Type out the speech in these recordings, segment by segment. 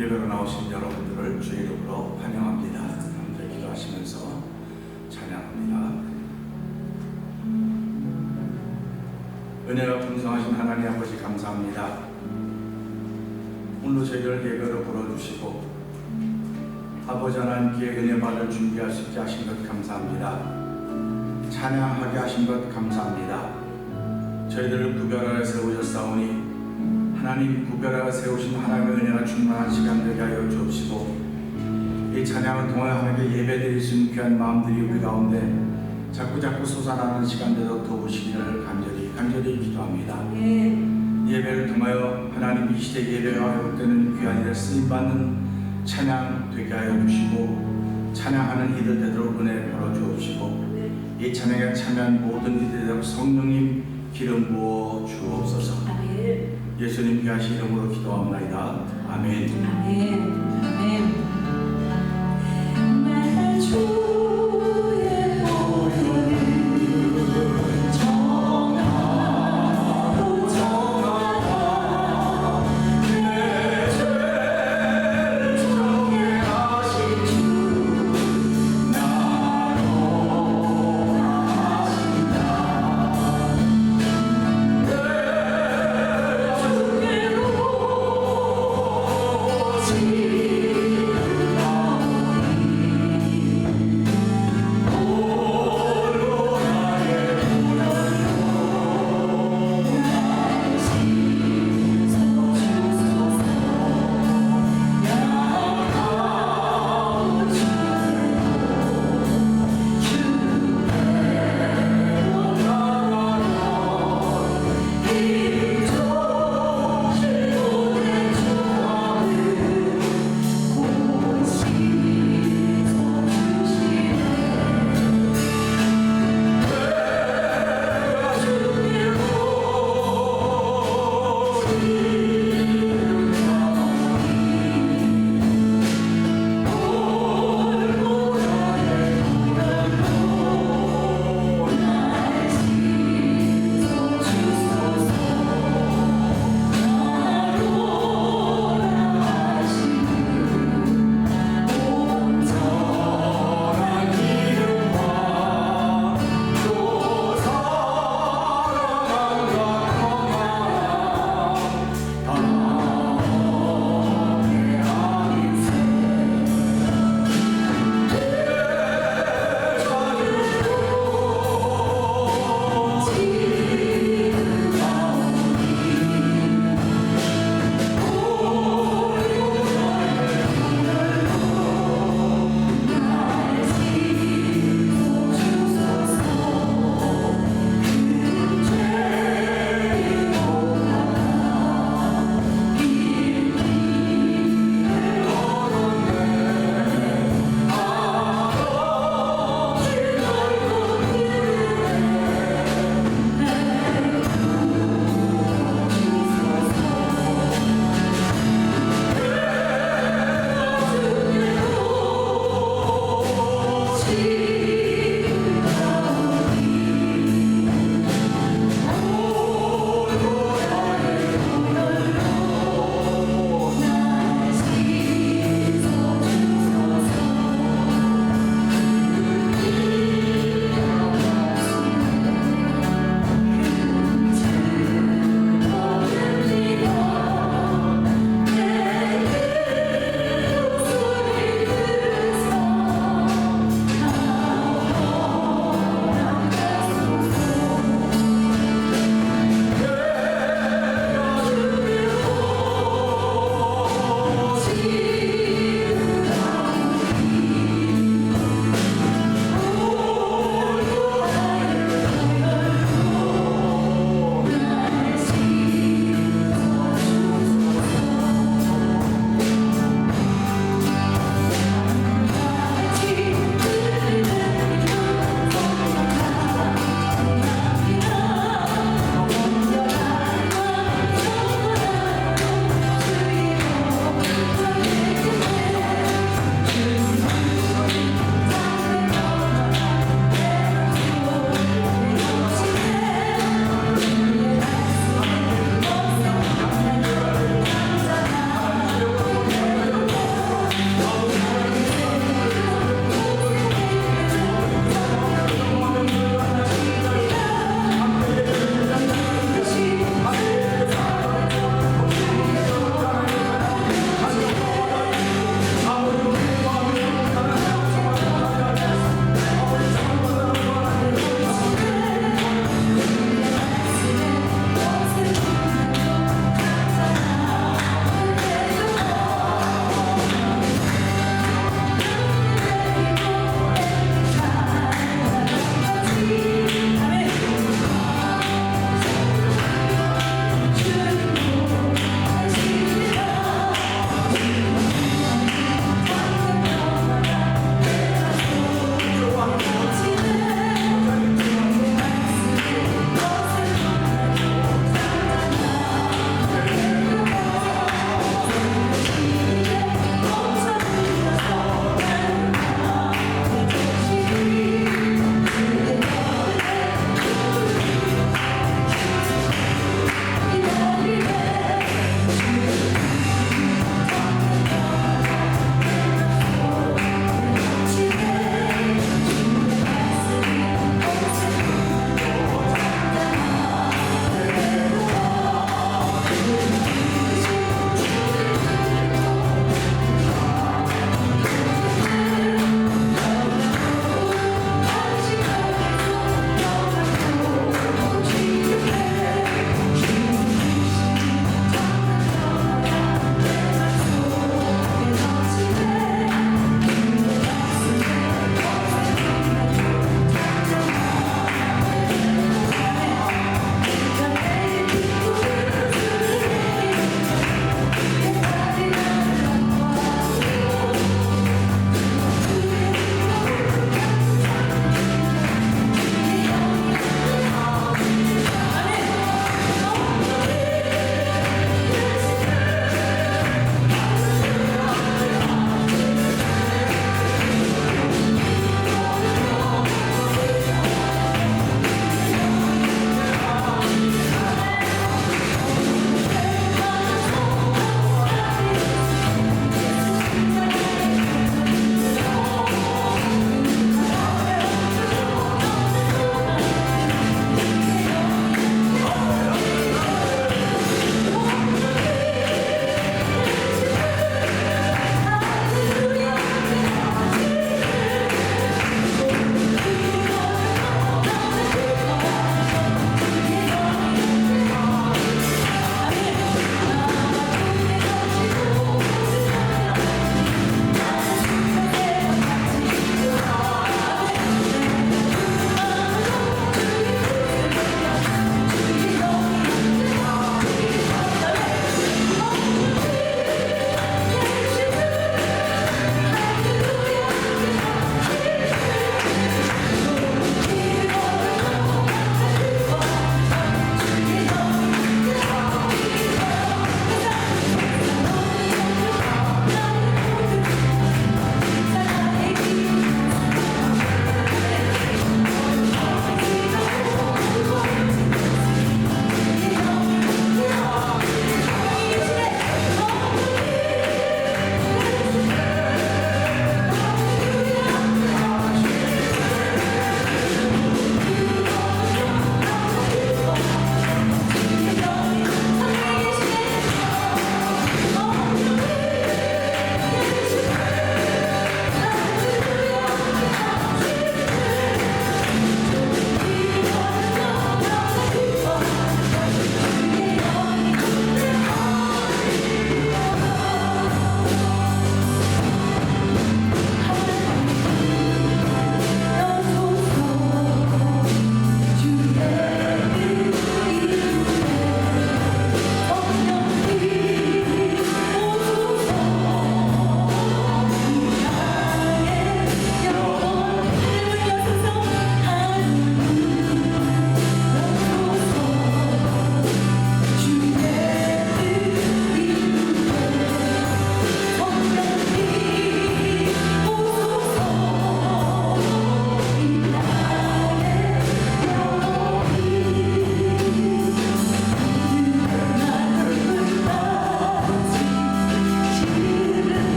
예배로 나오신 여러분들을 주의 이름으로 환영합니다. 함께 기도하시면서 찬양합니다. 은혜가 풍성하신 하나님 아버지 감사합니다. 오늘도 저희를 예배로 불러주시고 아버지 하나님께 은혜 받을 준비할 수 있게 하신 것 감사합니다. 찬양하게 하신 것 감사합니다. 저희들을 구별하여 세우셨사오니 하나님 구별하여 세우신 하나님의 은혜가 충만한 시간 되게 하여 주옵시고 이 찬양을 통하여 하나님께 예배드릴 수 있는 귀한 마음들이 우리 가운데 자꾸자꾸 솟아나는 시간대도 도우시기를 간절히 기도합니다. 예배를 통하여 하나님 이 시대 예배가 회복되는 귀한 일에 쓰임받는 찬양 되게 하여 주시고 찬양하는 이들 되도록 은혜 벌어 주옵시고 이 찬양에 참여한 모든 이들 되도록 성령님 기름 부어 주옵소서. 예수님 귀하신 이름으로 기도합니다. 아멘. 아멘. 아멘. 내 주의 보혈은 정하고 정하다 내 죄를 정케 하신 주 나로 하신다. 주께로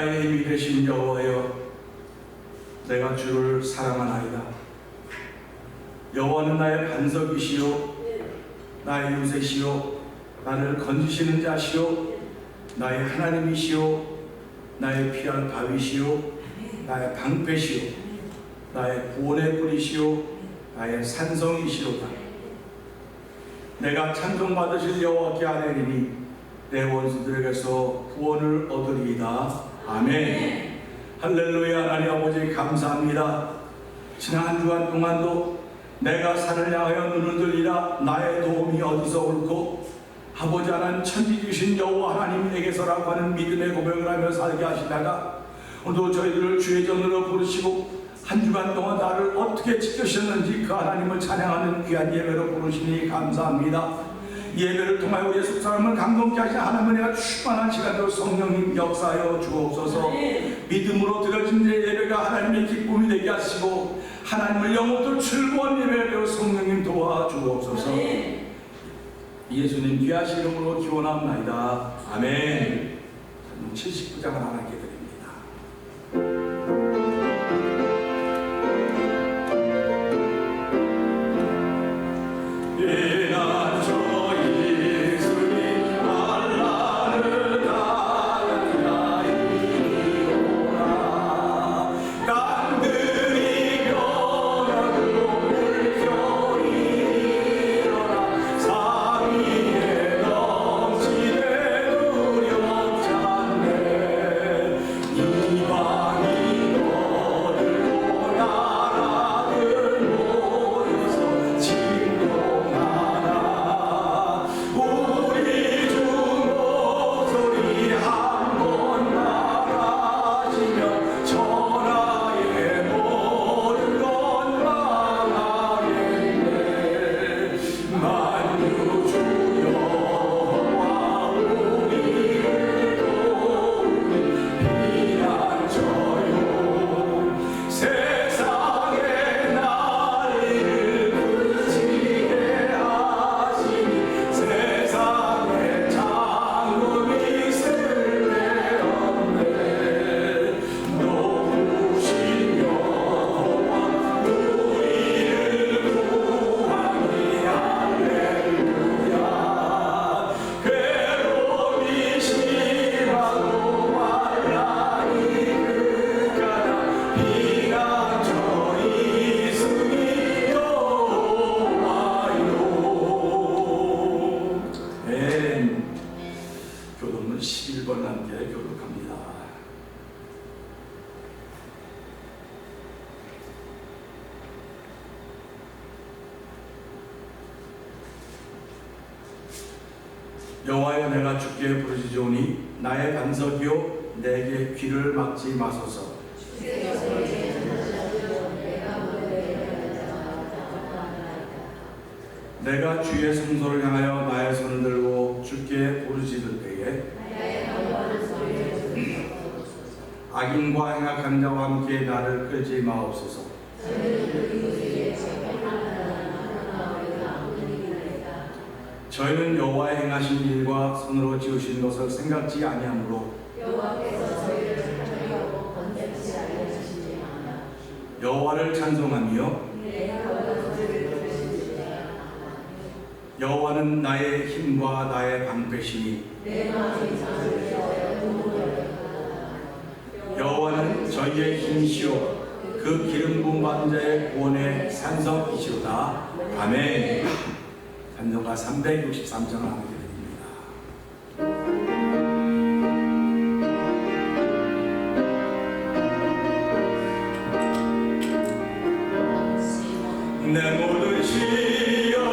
나의 힘이 되신 여호와여, 내가 주를 사랑하나이다. 여호와는 나의 반석이시요 나의 요새시요 나를 건지시는 자시요 나의 하나님이시요 나의 피할 바위시요 나의 방패시요 나의 구원의 뿌리시요 나의 산성이시로다. 내가 찬송받으실 여호와께 아뢰리니 내 원수들에게서 구원을 얻으리이다. 아멘. 할렐루야. 하나님 아버지 감사합니다. 지난 한 주간 동안도 내가 산을 향하여 눈을 들리라 나의 도움이 어디서 올고 아버지 하나님 천지 주신 여호와 하나님에게서라고 하는 믿음의 고백을 하며 살게 하시다가 오늘도 저희들을 주의 전으로 부르시고 한 주간 동안 나를 어떻게 지켜주셨는지 그 하나님을 찬양하는 귀한 예배로 부르시니 감사합니다. 예배를 통하여 예수 사람을 감동케 하신 하나님의 은혜가 충만한 시간으로 성령님 역사하여 주옵소서. 믿음으로 드려진 예배가 하나님의 기쁨이 되게 하시고 하나님을 영혼들 즐거운 예배로 성령님 도와주옵소서. 예수님 귀하신 이름으로 기원합나이다. 아멘. 79장을 하나님께 드립니다. 교독문 11번 함께 교독합니다. 여호와여, 내가 주께 부르짖으오니 나의 반석이요 내게 귀를 막지 마소서. 내가 주의 성소를 향하여 나의 손을 들고 주께 부르짖을 때에 악인과 행악한 자와 함께 나를 끌지 마옵소서. 저희는 여호와의 행하신 일과 손으로 지으신 것을 생각지 아니하므로 여호와를 찬송하며 여호와는 나의 힘과 나의 방패시니 여호와는 저희의 힘이시오 그 기름 부음 받은 자의 구원의 산성이시오다. 아멘. 찬송가 363장을 하게 드립니다. 내 모든 시여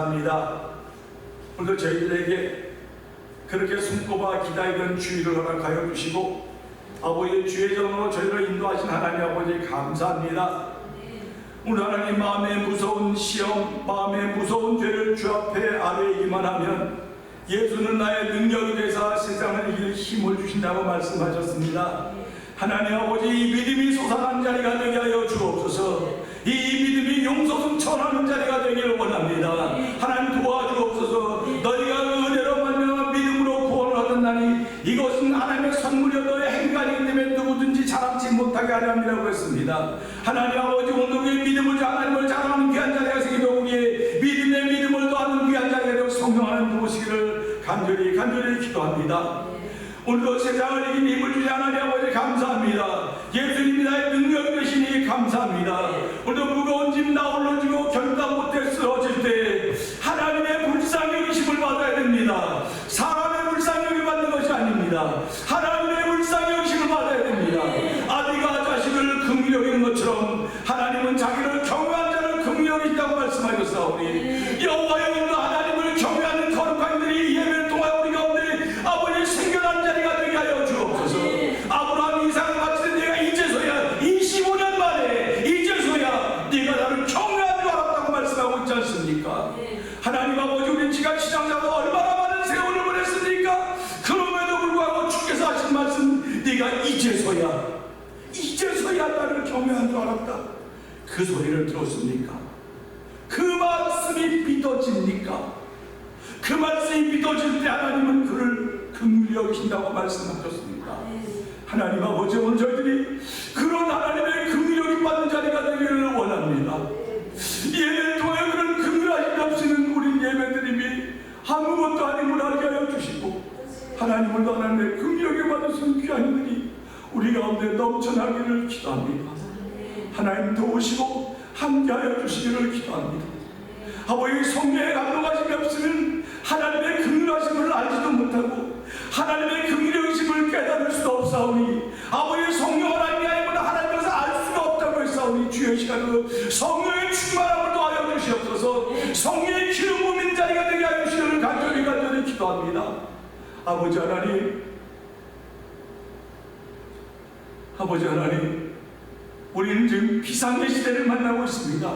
감사합니다. 오늘도 저희들에게 그렇게 손꼽아 기다리던 주일을 허락하여 주시고 아버지의 주의 전으로 저희를 인도하신 하나님 아버지 감사합니다. 오늘 하나님 마음에 무서운 시험, 마음에 무서운 죄를 주 앞에 아뢰기만 하면 예수는 나의 능력이 되사 세상을 이길 힘을 주신다고 말씀하셨습니다. 하나님 아버지 이 믿음이 솟아난 자리가 되게 하여 주옵소서. 이 믿음이 용서성 천하는 자리가 되기를 원합니다. 하나님 도와주옵소서. 너희가 그 은혜로 말미암아 믿음으로 구원을 얻었나니 이것은 하나님의 선물이여 너의 행간이기 때문에 누구든지 자랑치 못하게 하려 함이라고 했습니다. 하나님 아버지 오늘 우리의 믿음을 하나님을 자랑하는 귀한 자리가 생기게 오기에 믿음의 믿음을 더하는 귀한 자리가 되어 성령하는 도시기를 간절히 기도합니다. 오늘도 세상을 이긴 힘을 주시 하나님 아버지 감사합니다. 예수님이 나의 능력이 되시니 감사합니다. 오늘도 무거운 짐 나 올려주고 결단 못해 쓰러질 때 하나님의 불쌍히 여기심을 받아야 됩니다. 사람의 불쌍히 여김 받는 것이 아닙니다. 하나님의 불쌍히 여기심을 받아야 됩니다. 아비가 자식을 긍휼히 여기는 것처럼 하나님은 자기를 경외한 자를 긍휼히 여기신다고 말씀하셨사오니 여호와의 오늘도 하나님을 경외하는 거룩한 이들이 예배를 통하여 우리 가운데 아버지 생겨난 자리가 되게 하여 주옵소서. 아브라함 이삭을 바치는 내가 이제서야 25년 만에 이제서야 네가 나를 경외한 줄 알았다고 말씀하고 있지 않습니까? 하나님 아버지 우리 지각 신앙자가 얼마나 많은 세월을 보냈습니까? 그럼에도 불구하고 주께서 하신 말씀 네가 이제서야 나를 경외한 줄 알았다. 그 소리를 들었습니까? 그 말씀이 믿어집니까? 그 말씀이 믿어질 때 하나님은 그를 긍휼히 여기신다고 말씀하셨습니다. 하나님 아버지 오늘 저희들이 그런 하나님의 긍휼히 여김 받는 자리가 되기를 원합니다. 예배를 통해 그런 긍휼하심 없이는 우리 예배드림이 아무것도 아님을 알게 하여 주시고 하나님을 더 하나님의 긍휼히 여김 받으신 귀한 이들이 우리 가운데 넘쳐나기를 기도합니다. 하나님 도우시고 함께하여 주시기를 기도합니다. 아버지 성령의 감동하심이 없으면 하나님의 긍휼하심을 알지도 못하고 하나님의 긍휼하심을 깨달을 수도 없사오니 아버지 성령 하나님이 아니면 하나님께서 알 수가 없다고 했사오니 주의 시간으로 성령의 충만함을 더하여 주시옵소서. 성령의 기름 부민 자리가 되게 하여 주시기를 간절히 기도합니다. 아버지 하나님 우리는 지금 비상의 시대를 만나고 있습니다.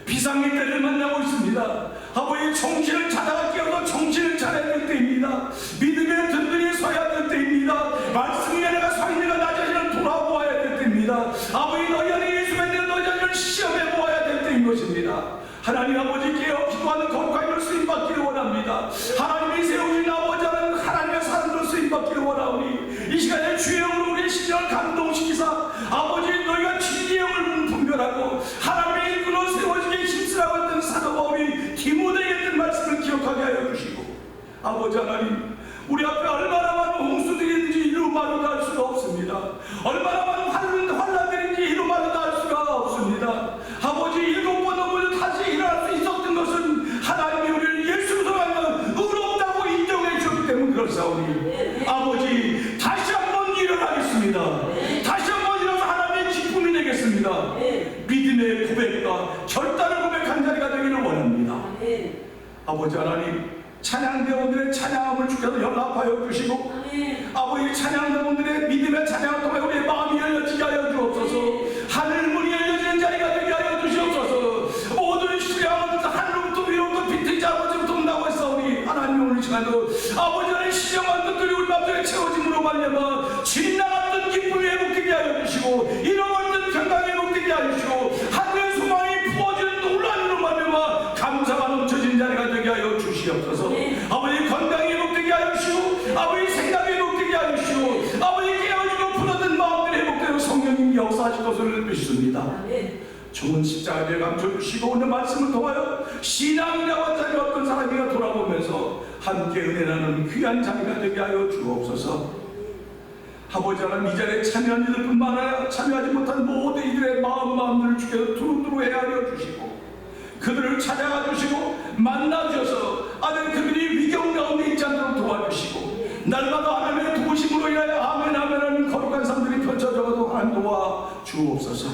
비상의 때를 만나고 있습니다. 아버지 정신을 찾아가 깨어서 정신을 차려야 될 때입니다. 믿음의 든든히 서야 될 때입니다. 말씀 위에 내가 서 있는 나 자신을 돌아보아야 될 때입니다. 아버지 너희 안에 예수 믿는 너희 자신을 시험해 보아야 될 때인 것입니다. 하나님 아버지 깨어 기도하는 거룩한 걸 쓰임받기를 원합니다. 하나님이 세우신 아버지 하나님의 사람으로 쓰임받기를 원하오니 이 시간에 주의 영으로 우리의 심령을 감동시키사 아버지 너희가 진리의 영을 분별하고 하나님의 이끌어 세워지게 힘쓰라고 했던 사도 바울이 디모데에게 했던 말씀을 기억하게 하여 주시고 아버지 하나님 우리 앞에 얼마나 많은 홍수들이 있는지 이루 말로 다 할 수가 없습니다. 얼마나 많은 환란들이 있는지 이루 말로 다 할 수가 없습니다. 아버지 7번 넘어도 다시 일어날 수 있었던 것은 하나님이 우리를 예수로 하면 의롭다고 인정해 주셨기 때문에 그렇사오니 아버지 다시 한번 일어나겠습니다. 다시 한번 일어나서 하나님의 기쁨이 되겠습니다. 믿음의 고백과 결단을 고백한 자리가 되기를 원합니다. 아버지 하나님 찬양대원들의 찬양함을 주께서 연락하여 주시고 아버지 찬양대원들의 믿음의 찬양을 통해 우리의 마음이 열려지게 하여 주옵소서. 하늘문이 열려지는 자리가 되게 하여 주시옵소서. 모든 시련은 하늘로부터 위로부터 빛이 아버지부터 온다고 했사오니 하나님 오늘 시간도 아버지 하나님 시정한 것들이 우리 마음속에 채워짐으로 말미암아 지나갔던 기쁨이 회복되게 하여 주시고 잃어버렸던 평강이 회복되게 하여 주시고 하늘의 소망이 부어지는 논란으로 말미암아 감사가 넘쳐진 자리가 되게 하여 주시옵소서. 아버지 건강이 회복되게 하여 주시고 아버지 생각이 회복되게 하여 주시고 아버지 깨어지고 풀어든 마음들이 회복되고 성령님 역사하실 것을 믿습니다. 좋은 십자가를 감춰주시고 오늘 말씀을 통하여 신앙이라고 한 자리 어떤 사람이가 돌아보면서 함께 은혜 나누는 귀한 자리가 되게 하여 주옵소서. 아버지 하나님 이 자리에 참여한 이들뿐만 아니라 참여하지 못한 모든 이들의 마음들을 주께서 두루두루 헤아려 주시고 그들을 찾아가 주시고 만나 주셔서 아들 그들이 위경 가운데 있지 않도록 도와주시고 날마다 하나님의 도우심으로 인하여 아멘 하는 거룩한 삶들이 펼쳐져가도 하나님 도와 주옵소서.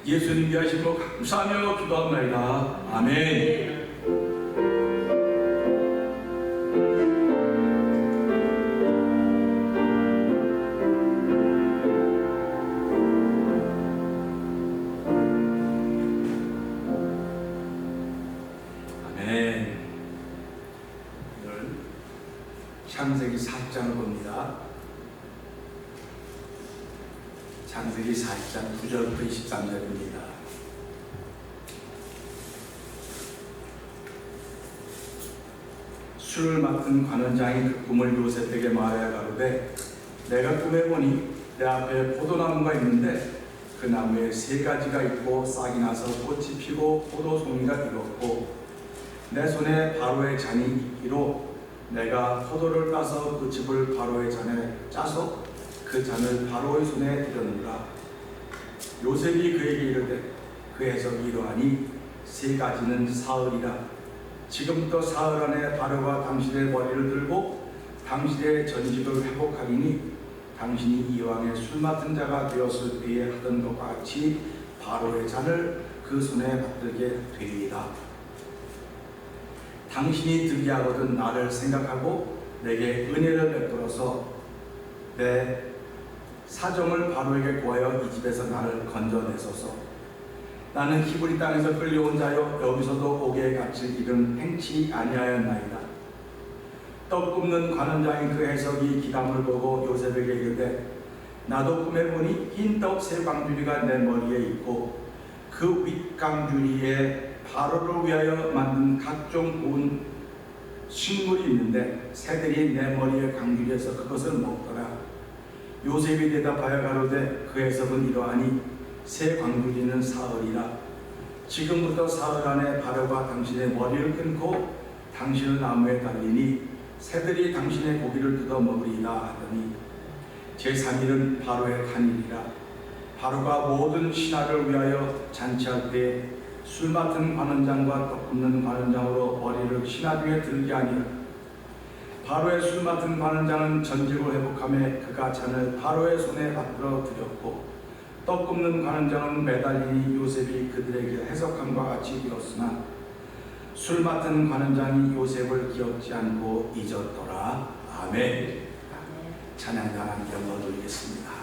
예수님 위하심으로 감사하며 기도합니다. 아멘. 아멘. 오늘 창세기 4장을 봅니다. 창세기 4장 9절부터 23절입니다. 술을 맡은 관원장이 그 꿈을 요셉에게 말하여 가로되 내가 꿈에 보니 내 앞에 포도나무가 있는데 그 나무에 3가지가 있고 싹이 나서 꽃이 피고 포도송이가 익었고 내 손에 바로의 잔이 있기로 내가 포도를 따서 그 즙을 바로의 잔에 짜서 그 잔을 바로의 손에 드렸노라. 요셉이 그에게 이르되 그 해석이 이러하니 3가지는 사흘이라. 지금부터 사흘 안에 바로가 당신의 머리를 들고 당신의 전직을 회복하리니 당신이 이왕에 술 맡은 자가 되었을 때에 하던 것과 같이 바로의 잔을 그 손에 받들게 되리이다. 당신이 득이하거든 나를 생각하고 내게 은혜를 베풀어서 내 사정을 바로에게 구하여 이 집에서 나를 건져내소서. 나는 히브리 땅에서 끌려온 자여 여기서도 옥에 갇힐 일은 행치 아니하였나이다. 떡 굽는 관원장인 그 해석이 기담을 보고 요셉에게 이르되 나도 꿈에 보니 흰 떡 3광주리가 내 머리에 있고 그 윗광주리에 바로를 위하여 만든 각종 고운 식물이 있는데 새들이 내 머리에 광주리에서 그것을 먹더라. 요셉이 대답하여 가로되 그 해석은 이러하니 3광주리는 사흘이라. 지금부터 사흘 안에 바로가 당신의 머리를 끊고 당신을 나무에 달리니 새들이 당신의 고기를 뜯어 먹으리라 하더니 제3일은 바로의 탄일이라. 바로가 모든 신하를 위하여 잔치할 때 술 맡은 관원장과 떡 굽는 관원장으로 머리를 신하 중에 들게 하니라. 바로의 술 맡은 관원장은 전직을 회복하며 그가 잔을 바로의 손에 받들어 드렸고 떡 굽는 관원장은 매달리니 요셉이 그들에게 해석함과 같이 되었으나 술 맡은 관원장이 요셉을 기억지 않고 잊었더라. 아멘. 찬양의 하나님께 영광을 돌리겠습니다.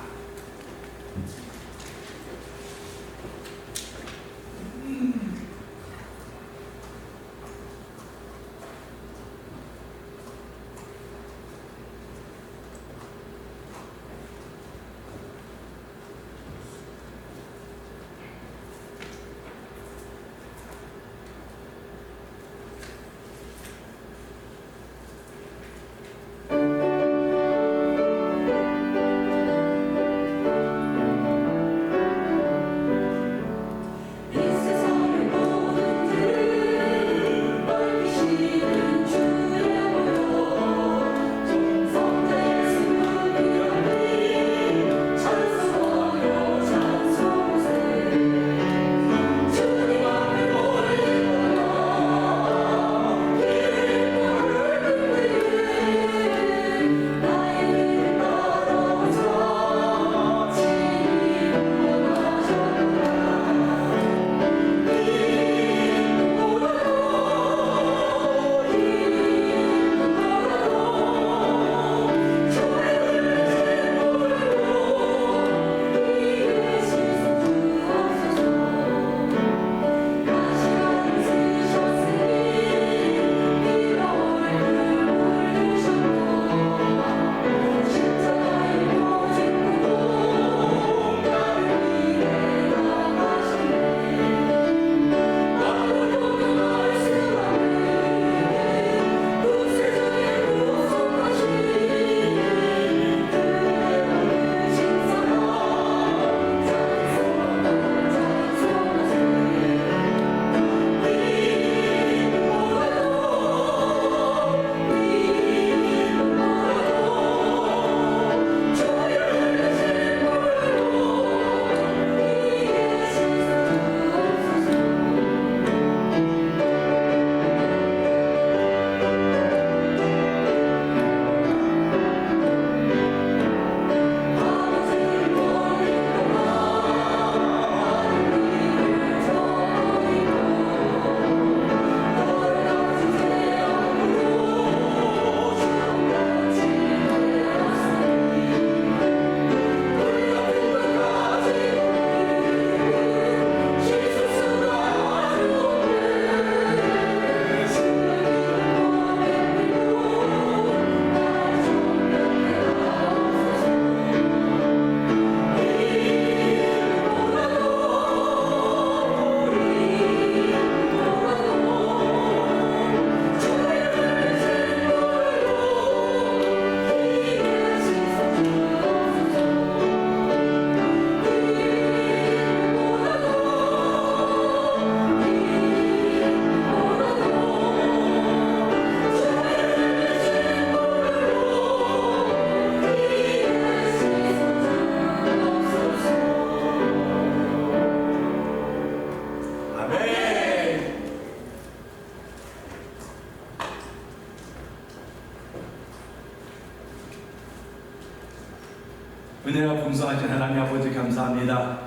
은혜가 풍성하신 하나님 아버지 감사합니다.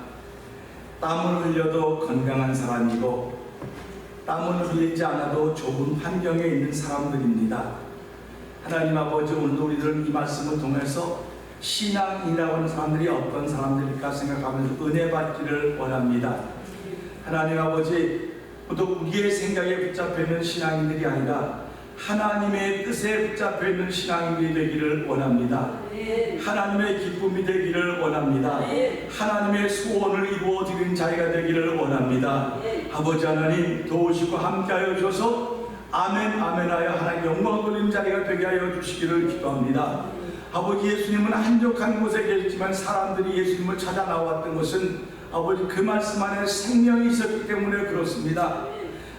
땀을 흘려도 건강한 사람이고 땀을 흘리지 않아도 좁은 환경에 있는 사람들입니다. 하나님 아버지, 오늘도 우리들은 이 말씀을 통해서 신앙이라고 하는 사람들이 어떤 사람들일까 생각하면서 은혜 받기를 원합니다. 하나님 아버지, 또 우리의 생각에 붙잡혀 있는 신앙인들이 아니라 하나님의 뜻에 붙잡혀 있는 신앙인들이 되기를 원합니다. 하나님의 기쁨이 되기를 원합니다. 하나님의 소원을 이루어 드리는 자리가 되기를 원합니다. 아버지 하나님, 도우시고 함께하여 주셔서 아멘 아멘하여 하나님 영광 돌리는 자리가 되게 하여 주시기를 기도합니다. 아버지, 예수님은 한적한 곳에 계시지만 사람들이 예수님을 찾아 나왔던 것은 아버지 그 말씀 안에 생명이 있었기 때문에 그렇습니다.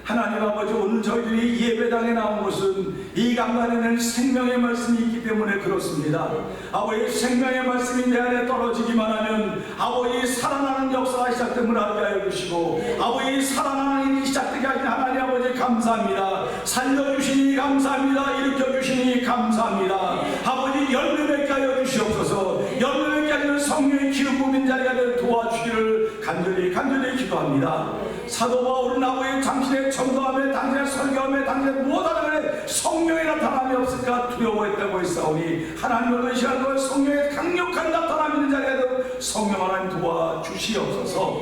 하나님 아버지, 오늘 저희들이 예배당에 나온 것은 이 강단에는 생명의 말씀이 있기 때문에 그렇습니다. 아버지, 생명의 말씀이 내 안에 떨어지기만 하면 아버지 살아나는 역사가 시작됨을 알게 하여 주시고 아버지 살아나는 일이 시작되게 하신 하나님 아버지 감사합니다. 살려주시니 감사합니다. 일으켜주시니 감사합니다. 아버지, 열매 맺게 하여 주시옵소서. 열매 맺게 하는 성령의 기름 부민 자리가 되어 도와주시기를 간절히 기도합니다. 사도 바울은 아버지 당신의 전도함에, 당신의 설교함에, 당신의 무엇하는 것에 성령의 나타남이 없을까 두려워했다고 했사오니 하나님은 이 시간 동안 성령의 강력한 나타남이 있는 자리가 되어 성령 하나님 도와주시옵소서.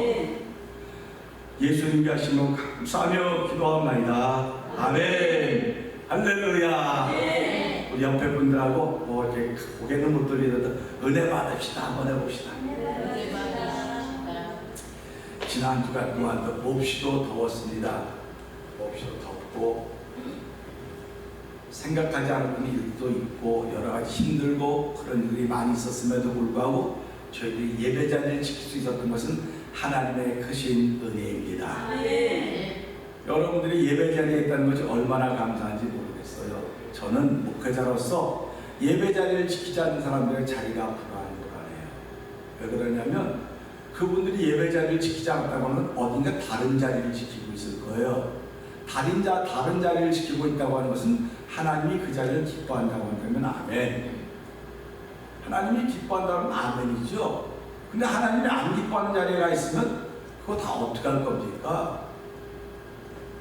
예수님께 하시면 감사하며 기도합니다. 아멘. 할렐루야. 우리 옆에 분들하고 이렇게 고개는 못 돌리더라도 은혜 받읍시다. 한번 해봅시다. 지난 한 주간 동안도 몹시도 더웠습니다. 몹시도 덥고 생각하지 않은 일도 있고 여러 가지 힘들고 그런 일이 많이 있었음에도 불구하고 저희들이 예배 자리를 지킬 수 있었던 것은 하나님의 크신 은혜입니다. 여러분들이 예배 자리에 있다는 것이 얼마나 감사한지 모르겠어요. 저는 목회자로서 예배 자리를 지키지 않는 사람들의 자리가 불안해요. 왜 그러냐면 그분들이 예배 자리를 지키지 않았다고는 어딘가 다른 자리를 지키고 있을 거예요. 다른 자리를 지키고 있다고 하는 것은 하나님이 그 자리를 기뻐한다고 한다면 아멘. 하나님이 기뻐한다면 아멘이죠. 근데 하나님이 안 기뻐하는 자리가 있으면 그거 다 어떻게 할 겁니까?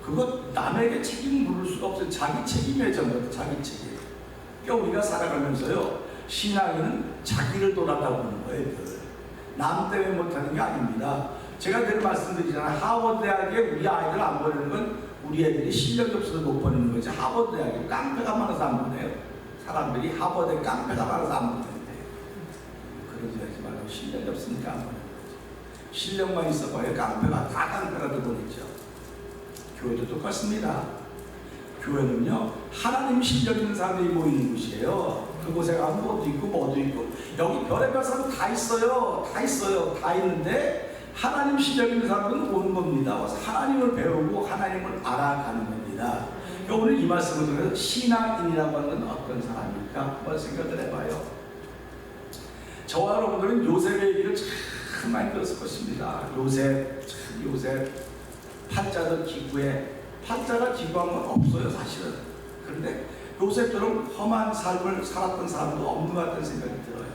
그거 남에게 책임을 물을 수가 없어요. 자기 책임이에요. 전부 자기 책임. 그러니까 우리가 살아가면서요, 신앙인은 자기를 돌아다보는 거예요. 남 때문에 못하는 게 아닙니다. 제가 늘 말씀드리잖아요. 하버드 대학에 우리 아이들 안 보내는 건 우리 애들이 실력이 없어서 못 보내는 거지. 하버드 대학에 깡패가 많아서 안 보내요. 사람들이 하버드에 깡패가 많아서 안 보내는데 그러지 하지 말고 실력이 없으니까 안 보내는 거지. 실력만 있어봐야 깡패가 다 깡패라도 보냈죠. 교회도 똑같습니다. 교회는요, 하나님 실력 있는 사람들이 모이는 곳이에요. 그곳에 가면 뭐도 있고 뭐도 있고 여기 별의별 사람 다 있어요. 다 있는데 하나님 실력 있는 사람들은 오는 겁니다. 와서 하나님을 배우고 하나님을 알아가는 겁니다. 오늘 이 말씀을 통해서 신앙인이라고 하는 건 어떤 사람일까 한번 생각을 해봐요. 저와 여러분들은 요셉의 얘기를 참 많이 들었을 것입니다. 요셉 팔자도 기구에 팔자가 기구한 건 없어요, 사실은. 그런데 요셉처럼 험한 삶을 살았던 사람도 없는 것 같은 생각이 들어요.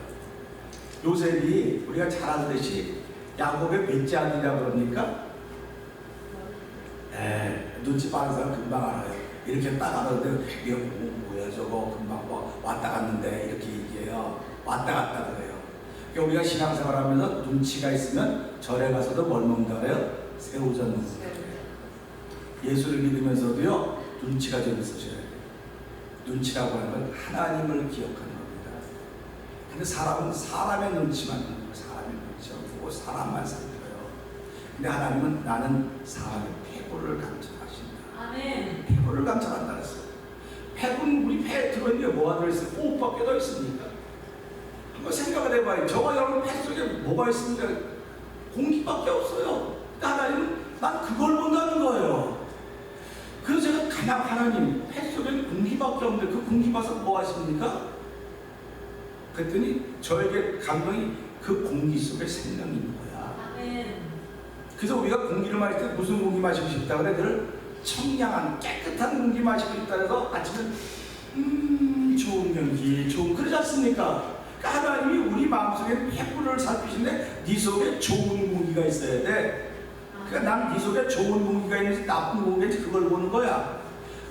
요셉이 우리가 잘 알듯이 야곱의 넷째 아들이라고 그러니까 눈치 빠른 사람 금방 알아요. 이렇게 딱 알아는데 이게 뭐야 저거 금방 왔다 갔는데 이렇게 얘기해요. 왔다 갔다 그래요. 그러니까 우리가 신앙생활하면서 눈치가 있으면 절에 가서도 뭘 먹는다 그래요? 새우젓 먹는다 그래요. 예수를 믿으면서도요, 눈치가 좀 있으셔야 돼요. 눈치라고 하는 건 하나님을 기억하는 겁니다. 근데 사람은 사람의 눈치만 보고 사람의 눈치만 보고 사람만 살펴요. 근데 하나님은 나는 사람의 패고를 감찰하신다. 아멘. 패고를 감찰한다 그랬어요. 패고는 우리 패에 들어있는 게 뭐가 들어있어요? 호흡밖에 더 있습니까? 한번 생각을 해봐요. 저와 여러분 패 속에 뭐가 있습니까? 공기밖에 없어요. 그러니까 하나님은 난 그걸 본다는 거예요. 그래서 제가 그냥 하나님, 패 속에는 공기밖에 없는데 그 공기 봐서 뭐 하십니까? 그랬더니 저에게 감동이 그 공기 속에 생명이 있는 거야. 아멘. 그래서 우리가 공기를 마실 때 무슨 공기 마시고 싶다 그래? 늘 청량한 깨끗한 공기 마시고 싶다 해서 아침에 좋은 공기, 그러지 않습니까? 그러니까 하나님이 우리 마음속에 100%를 살피시는데 네 속에 좋은 공기가 있어야 돼. 그러니까 난 네 속에 좋은 공기가 있는지 나쁜 공기가 있는지 그걸 보는 거야.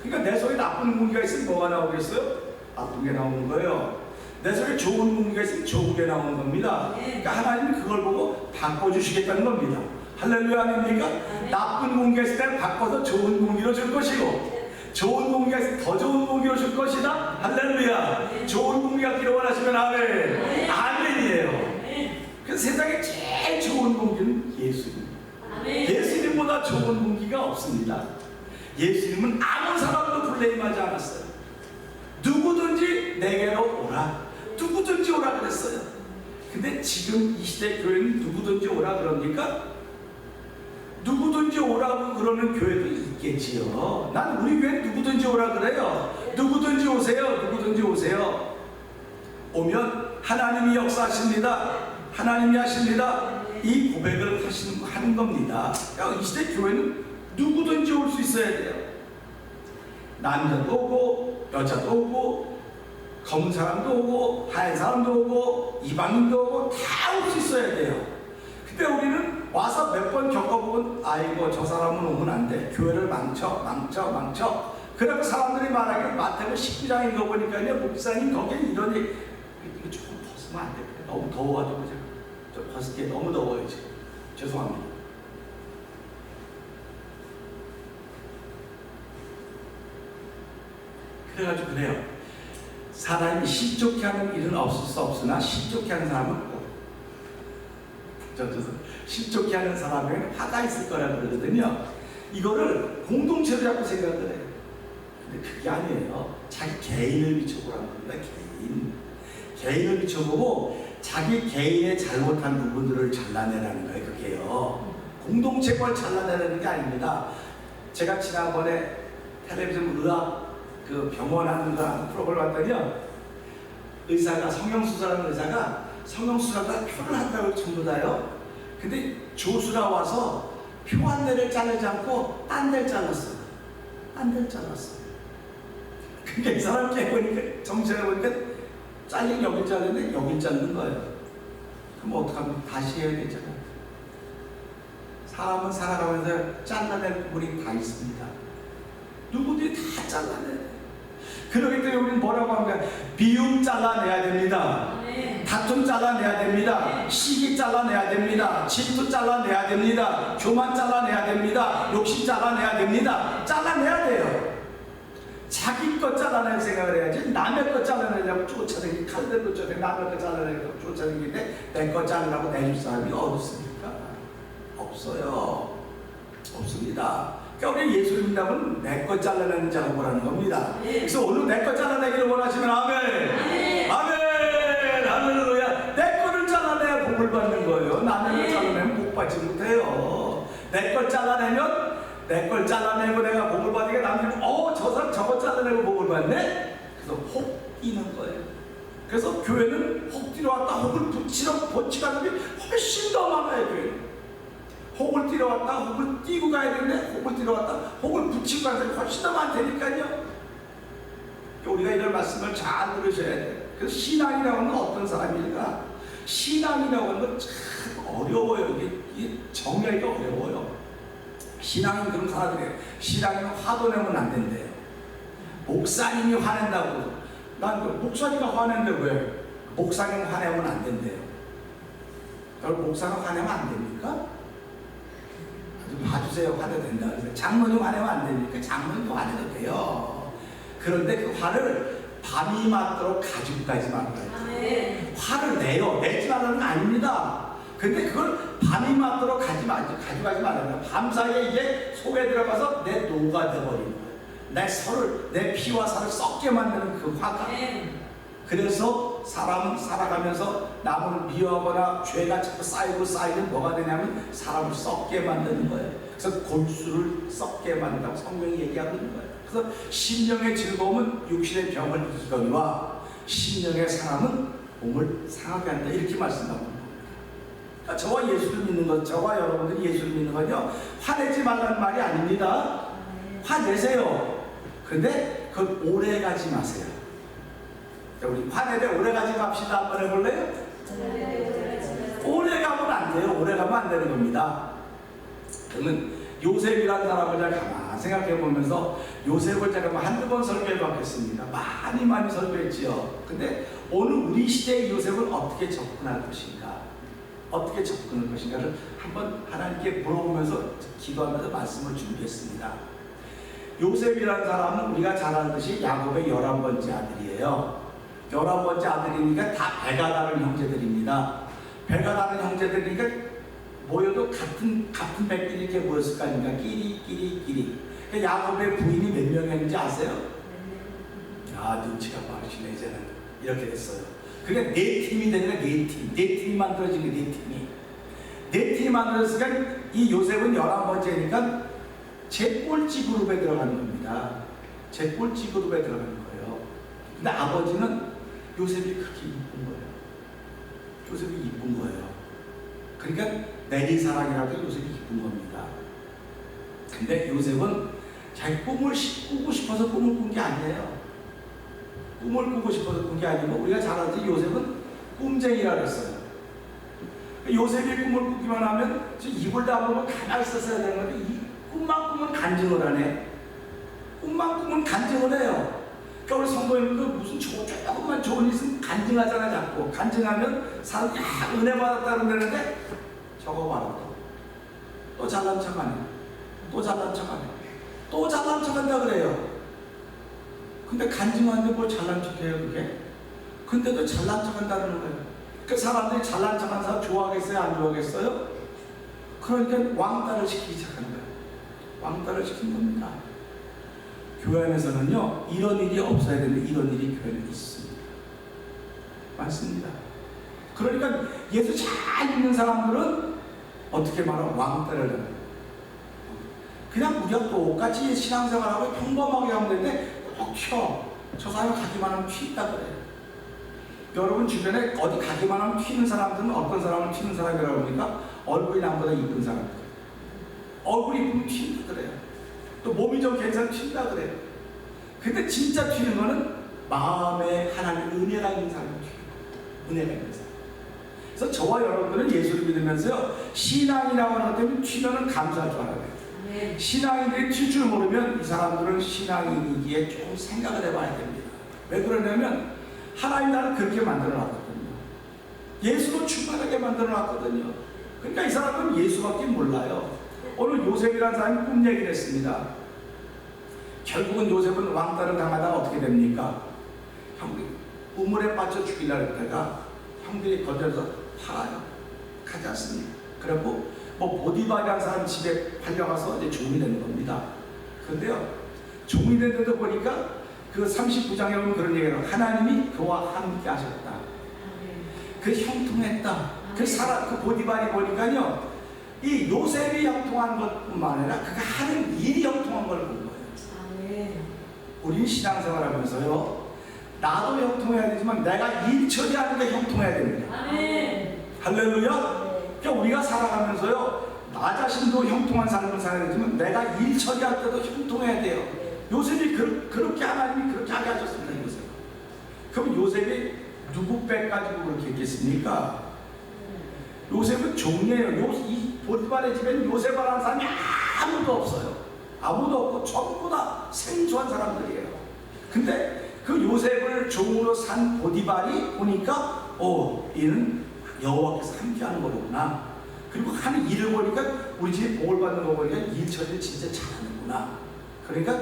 그러니까 내 속에 나쁜 공기가 있으면 뭐가 나오겠어요? 나쁜 게 나오는 거예요. 내 속에 좋은 공기가 있으면 좋은 게 나오는 겁니다. 그러니까 하나님이 그걸 보고 바꿔주시겠다는 겁니다. 할렐루야 아닙니까? 나쁜 공기가 있을 때 바꿔서 좋은 공기로 줄 것이고, 좋은 공기가 있을 때 더 좋은 공기로 줄 것이다. 할렐루야. 좋은 공기가 기록을 하시면 아멘. 아멘이에요. 그 세상에 제일 좋은 공기는 예수님. 예수님보다 좋은 공기가 없습니다. 예수님은 아무 사람도 불레임하지 않았어요. 누구든지 내게로 오라. 누구든지 오라 그랬어요. 근데 지금 이 시대 교회는 누구든지 오라 그럽니까? 누구든지 오라고 그러는 교회도 있겠지요. 난 우리 교회는 누구든지 오라 그래요. 누구든지 오세요. 누구든지 오세요. 오면 하나님이 역사하십니다. 하나님이 하십니다. 이 고백을 하는 겁니다. 그러니까 이 시대 교회는 누구든지 올 수 있어야 돼요. 남자도 오고 여자도 오고 검은 사람도 오고 하얀 사람도 오고 이방인도 오고 다 올 수 있어야 돼요. 근데 우리는 와서 몇 번 겪어보면 아이고 저 사람은 오면 안 돼. 교회를 망쳐. 그러고 사람들이 말하기를 마태복음 19장인 거 보니까요, 목사님 거기에 이런 얘기, 이거 조금 벗으면 안 돼. 너무 더워가지고 저 벗을게. 너무 더워요 지금. 죄송합니다. 그래가지고 그래요. 사람이 신족해 하는 일은 없을 수 없으나 신족해 하는 사람은 꼭 신족해 하는 사람에게는 화가 있을 거라 그러거든요. 이거를 공동체로 자꾸 생각을 해요. 근데 그게 아니에요. 자기 개인을 비춰보라는 겁니다. 개인을 비춰보고 자기 개인의 잘못한 부분들을 잘라내라는 거예요. 그게요. 공동체를 잘라내라는 게 아닙니다. 제가 지난번에 텔레비전 의학 그 병원 하는 거 프로그램을 봤더니요, 의사가 성형수술하는 의사가 성형수술하다 표를 한다고 전부 다요. 근데 조수라 와서 표 한 대를 자르지 않고 딴 데를 잘랐어요. 그러니까 이 사람 깨보니까 정체해 보니까 잘린 여기 잘렸는데 여기 자르는 거예요. 그럼 어떡하면 다시 해야 되잖아요. 사람은 살아가면서 잘라낼 부분이 다 있습니다. 누구든지 다 잘라내야 돼요. 그러기 때문에 우리는 뭐라고 합니까? 비움 잘라내야 됩니다. 다툼 잘라내야 됩니다. 시기 잘라내야 됩니다. 질투 잘라내야 됩니다. 교만 잘라내야 됩니다. 욕심 잘라내야 됩니다. 잘라내야 돼요. 자기 것 잘라낼 생각을 해야지 남의 것 잘라내려고 쫓아다니기, 칼들로 쫓아다니기, 남의 것 잘라내려고 쫓아다니는데 내 것 자르라고 내줄 사람이 어딨습니까? 없어요. 없습니다. 그러니까 우리 예수를 믿다면 내 것 잘라내는 작업을 겁니다. 그래서 오늘 내 것 잘라내기를 원하시면 아멘. 아멘. 할렐루야. 내 거를 잘라내야 복을 받는 거예요. 남의 걸 잘라내면 복 받지 못해요. 내 걸 잘라내면 내 걸 잘라내고 내가 복을 받으니까 남들이 저 사람 저거 잘라내고 복을 받네? 그래서 혹 뛰는 거예요. 그래서 교회는 혹 뛰러 왔다 혹을 붙이러 가는 게 훨씬 더 많아요. 교회는 혹을 뛰러 왔다 혹을 뛰고 가야 되는데 혹을 뛰러 왔다 혹을 붙이고 가는 사람이 훨씬 더 많다니까요. 우리가 이런 말씀을 잘 들으셔야 돼요. 그래서 신앙이라고 하는 건 어떤 사람일까? 신앙이라고 하는 건 참 어려워요. 이게 정의하기가 어려워요. 신앙은 그런 사람들이에요. 신앙은 화도 내면 안 된대요. 목사님이 화낸다고. 난 목사님이 화낸데 왜? 목사님 화내면 안 된대요. 여러분 목사가 화내면 안 됩니까? 봐주세요. 화내도 된다. 장로님 화내면 안 됩니까? 장로님도 화내도 돼요. 그런데 그 화를 밤이 맞도록 가지고 가지 말아요. 화를 내요. 내지 말라는 건 아닙니다. 근데 그걸 밤이 맞도록 가져가지 말아요. 밤사이에 이게 속에 들어가서 내 노가 되어버리는 거예요. 내 피와 살을 썩게 만드는 그 화가. 그래서 사람은 살아가면서 남을 미워하거나 죄가 자꾸 쌓이면 뭐가 되냐면 사람을 썩게 만드는 거예요. 그래서 골수를 썩게 만든다고 성경이 얘기하고 있는 거예요. 그래서 심령의 즐거움은 육신의 병을 이기거니와 심령의 상함은 몸을 상하게 한다. 이렇게 말씀하고 있는 겁니다. 그러니까 저와 예수를 믿는 것, 저와 여러분들이 예수를 믿는 건요, 화내지 말라는 말이 아닙니다. 화내세요. 근데 그걸 오래 가지 마세요. 자, 우리 화내되 오래 가지 맙시다. 한번 해볼래요? 오래 가면 안 돼요. 오래 가면 안 되는 겁니다. 저는 요셉이라는 사람을 잘 가만 생각해 보면서 요셉을 제가 한두 번 설교해 봤겠습니다. 많이 설교했지요. 근데 오늘 우리 시대의 요셉을 어떻게 접근할 것인가, 어떻게 접근할 것인가를 한번 하나님께 물어보면서 기도하면서 말씀을 준비했습니다. 요셉이라는 사람은 우리가 잘 아듯이 야곱의 11번째 아들이에요. 11번째 아들이니까 다 배가 다른 형제들입니다. 배가 다른 형제들이니까 모여도 같은 백끼리 이렇게 모였을 거 아닙니까? 끼리. 그러니까 야곱의 부인이 몇 명이었는지 아세요? 아, 눈치가 빠르시네. 이제는 이렇게 됐어요. 그러니까 네 팀이 되니까 네 팀이 만들어진 게 네 팀이 만들어졌으니까 이 요셉은 11번째니까 제 꼴찌 그룹에 들어가는 겁니다. 제 꼴찌 그룹에 들어가는 거예요. 근데 아버지는 요셉이 그렇게 이쁜 거예요. 요셉이 이쁜 거예요. 그러니까 내리사랑이라도 요셉이 이쁜 겁니다. 근데 요셉은 자기 꿈을 꾸고 싶어서 꿈을 꾼 게 아니에요. 꿈을 꾸고 싶어서 꾼 게 아니고 우리가 잘 알지 요셉은 꿈쟁이라 그랬어요. 요셉이 꿈을 꾸기만 하면 입을 다물고 가만히 있었어야 되는 건데 이 꿈만 꾸면 간증을 하네. 꿈만 꾸면 간증을 해요. 그러니까 우리 성도님들도 무슨 조금만 좋은 일 있으면 간증하잖아. 자꾸 간증하면 사람이 은혜 받았다 그러는데 저거 봐라. 또 잘난 척하네. 또 잘난 척하네. 또 잘난 척한다 그래요. 근데 간증하는데 뭘 잘난 척해요 그게? 근데도 잘난 척한다는 거예요. 그 사람들이 잘난 척한 사람 좋아하겠어요? 안 좋아하겠어요? 그러니까 왕따를 시키기 시작한 거예요. 왕따를 시킨 겁니다. 교회 안에서는요 이런 일이 없어야 되는데 이런 일이 교회는 있습니다. 맞습니다. 그러니까 예수 잘 믿는 사람들은 어떻게 말하면 왕따를 해요. 그냥 우리가 똑같이 신앙생활하고 평범하게 하면 되는데 꼭 저 사람이 가기만 하면 튀다 그래요. 여러분 주변에 어디 가기만 하면 튀는 사람들은 어떤 사람을 튀는 사람이라고 합니까? 얼굴이 남보다 이쁜 사람들. 얼굴이 이쁘면 튄다 그래요. 또 몸이 좀 괜찮으면 튄다 그래요. 근데 진짜 튀는 거는 마음에 하나님의 은혜가 있는 사람이 튀는 거예요. 은혜가 있는 사람. 그래서 저와 여러분들은 예수를 믿으면서요 신앙이라고 하는 것 때문에 튀면은 감사할 줄 알아야 돼요. 신앙인들이 튈 줄 모르면 이 사람들은 신앙인이기에 좀 생각을 해봐야 됩니다. 왜 그러냐면 하나님 나를 그렇게 만들어놨거든요. 예수로 충만하게 만들어놨거든요. 그러니까 이 사람은 예수밖에 몰라요. 오늘 요셉이라는 사람이 꿈 얘기를 했습니다. 결국은 요셉은 왕따를 당하다가 어떻게 됩니까? 형들이 우물에 빠져 죽이려 했다가 형들이 건져서 팔아요. 가지 않습니까? 그리고 보디발이라는 사람 집에 팔려가서 이제 종이 되는 겁니다. 그런데요, 종이 되는데도 보니까 그 39장에 보면 그런 얘기를 하나님이 그와 함께 하셨다. 그 형통했다. 그 보디발이 보니까요, 이 요셉이 형통한 것뿐만 아니라 그가 하는 일이 형통한 걸 본 거예요. 우리 신앙생활 하면서요, 나도 형통해야 되지만 내가 일 처리하는 게 형통해야 됩니다. 할렐루야! 그러니까 우리가 살아가면서요 나 자신도 형통한 삶을 살아야 되지만 내가 일 처리할 때도 형통해야 돼요. 요셉이 그렇게 하나님이 그렇게 하게 하셨습니다. 요셉. 그럼 요셉이 누구 백 가지고 그렇게 했겠습니까? 요셉은 종이에요. 이 보디발의 집에는 요셉이라는 사람이 아무도 없어요. 아무도 없고 전부 다 생소한 사람들이에요. 근데 그 요셉을 종으로 산 보디발이 보니까 얘는 여호와께서 함께하는 거구나. 그리고 하는 일을 보니까 우리 집에 복을 받는 거 보니까 일 처리를 진짜 잘하는구나. 그러니까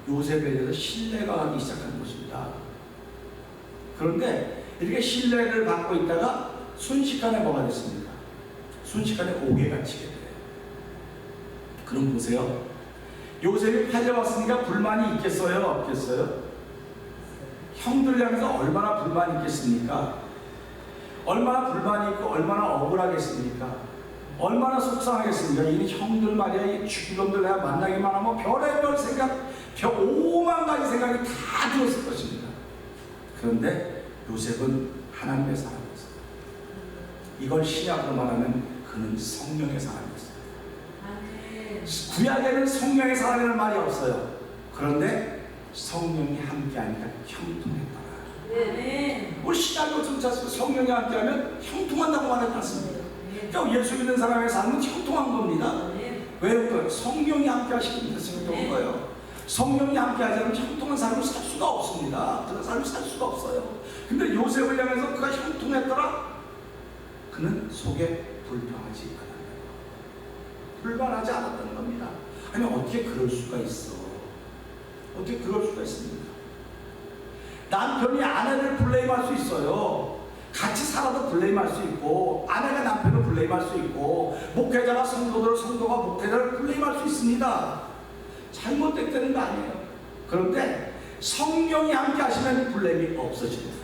요셉에 대해서 신뢰가 가기 시작한 것입니다. 그런데 이렇게 신뢰를 받고 있다가 순식간에 뭐가 됐습니까? 순식간에 옥에 갇히게 돼요. 그럼 보세요. 요셉이 팔려왔으니까 불만이 있겠어요? 없겠어요? 형들 향해서 얼마나 불만이 있겠습니까? 얼마나 불만이 있고 얼마나 억울하겠습니까? 얼마나 속상하겠습니까? 이 형들 말이야, 이 죽이놈들 내가 만나기만 하면 별의별 생각, 오만 가지 생각이 다 들었을 것입니다. 그런데 요셉은 하나님의 사람이었어요. 이걸 신약으로 말하면 그는 성령의 사람이었어요. 구약에는 성령의 사람이라는 말이 없어요. 그런데 성령이 함께하니까 형통했더라. 아멘. 우리 신약을 좀 찾아서 성령이 함께하면 형통한다고 말하지 않습니까? 그러니까 예수 믿는 사람의 삶은 형통한 겁니다. 왜요? 성령이 함께하시기 때문에 그런 거예요. 성령이 함께하지 않으면 형통한 삶을 살 수가 없습니다. 그런 삶을 살 수가 없어요. 근데 요셉을 향해서 그가 형통했더라. 그는 속에 불평하지 않았다. 불만하지 않았다는 겁니다. 아니 어떻게 그럴 수가 있어? 어떻게 그럴 수가 있습니까? 남편이 아내를 블레임할 수 있어요. 같이 살아도 블레임할 수 있고, 아내가 남편을 블레임할 수 있고, 목회자가 성도가 목회자를 블레임할 수 있습니다. 잘못됐다는 거 아니에요. 그런데 성령이 함께 하시면 블레임이 없어집니다.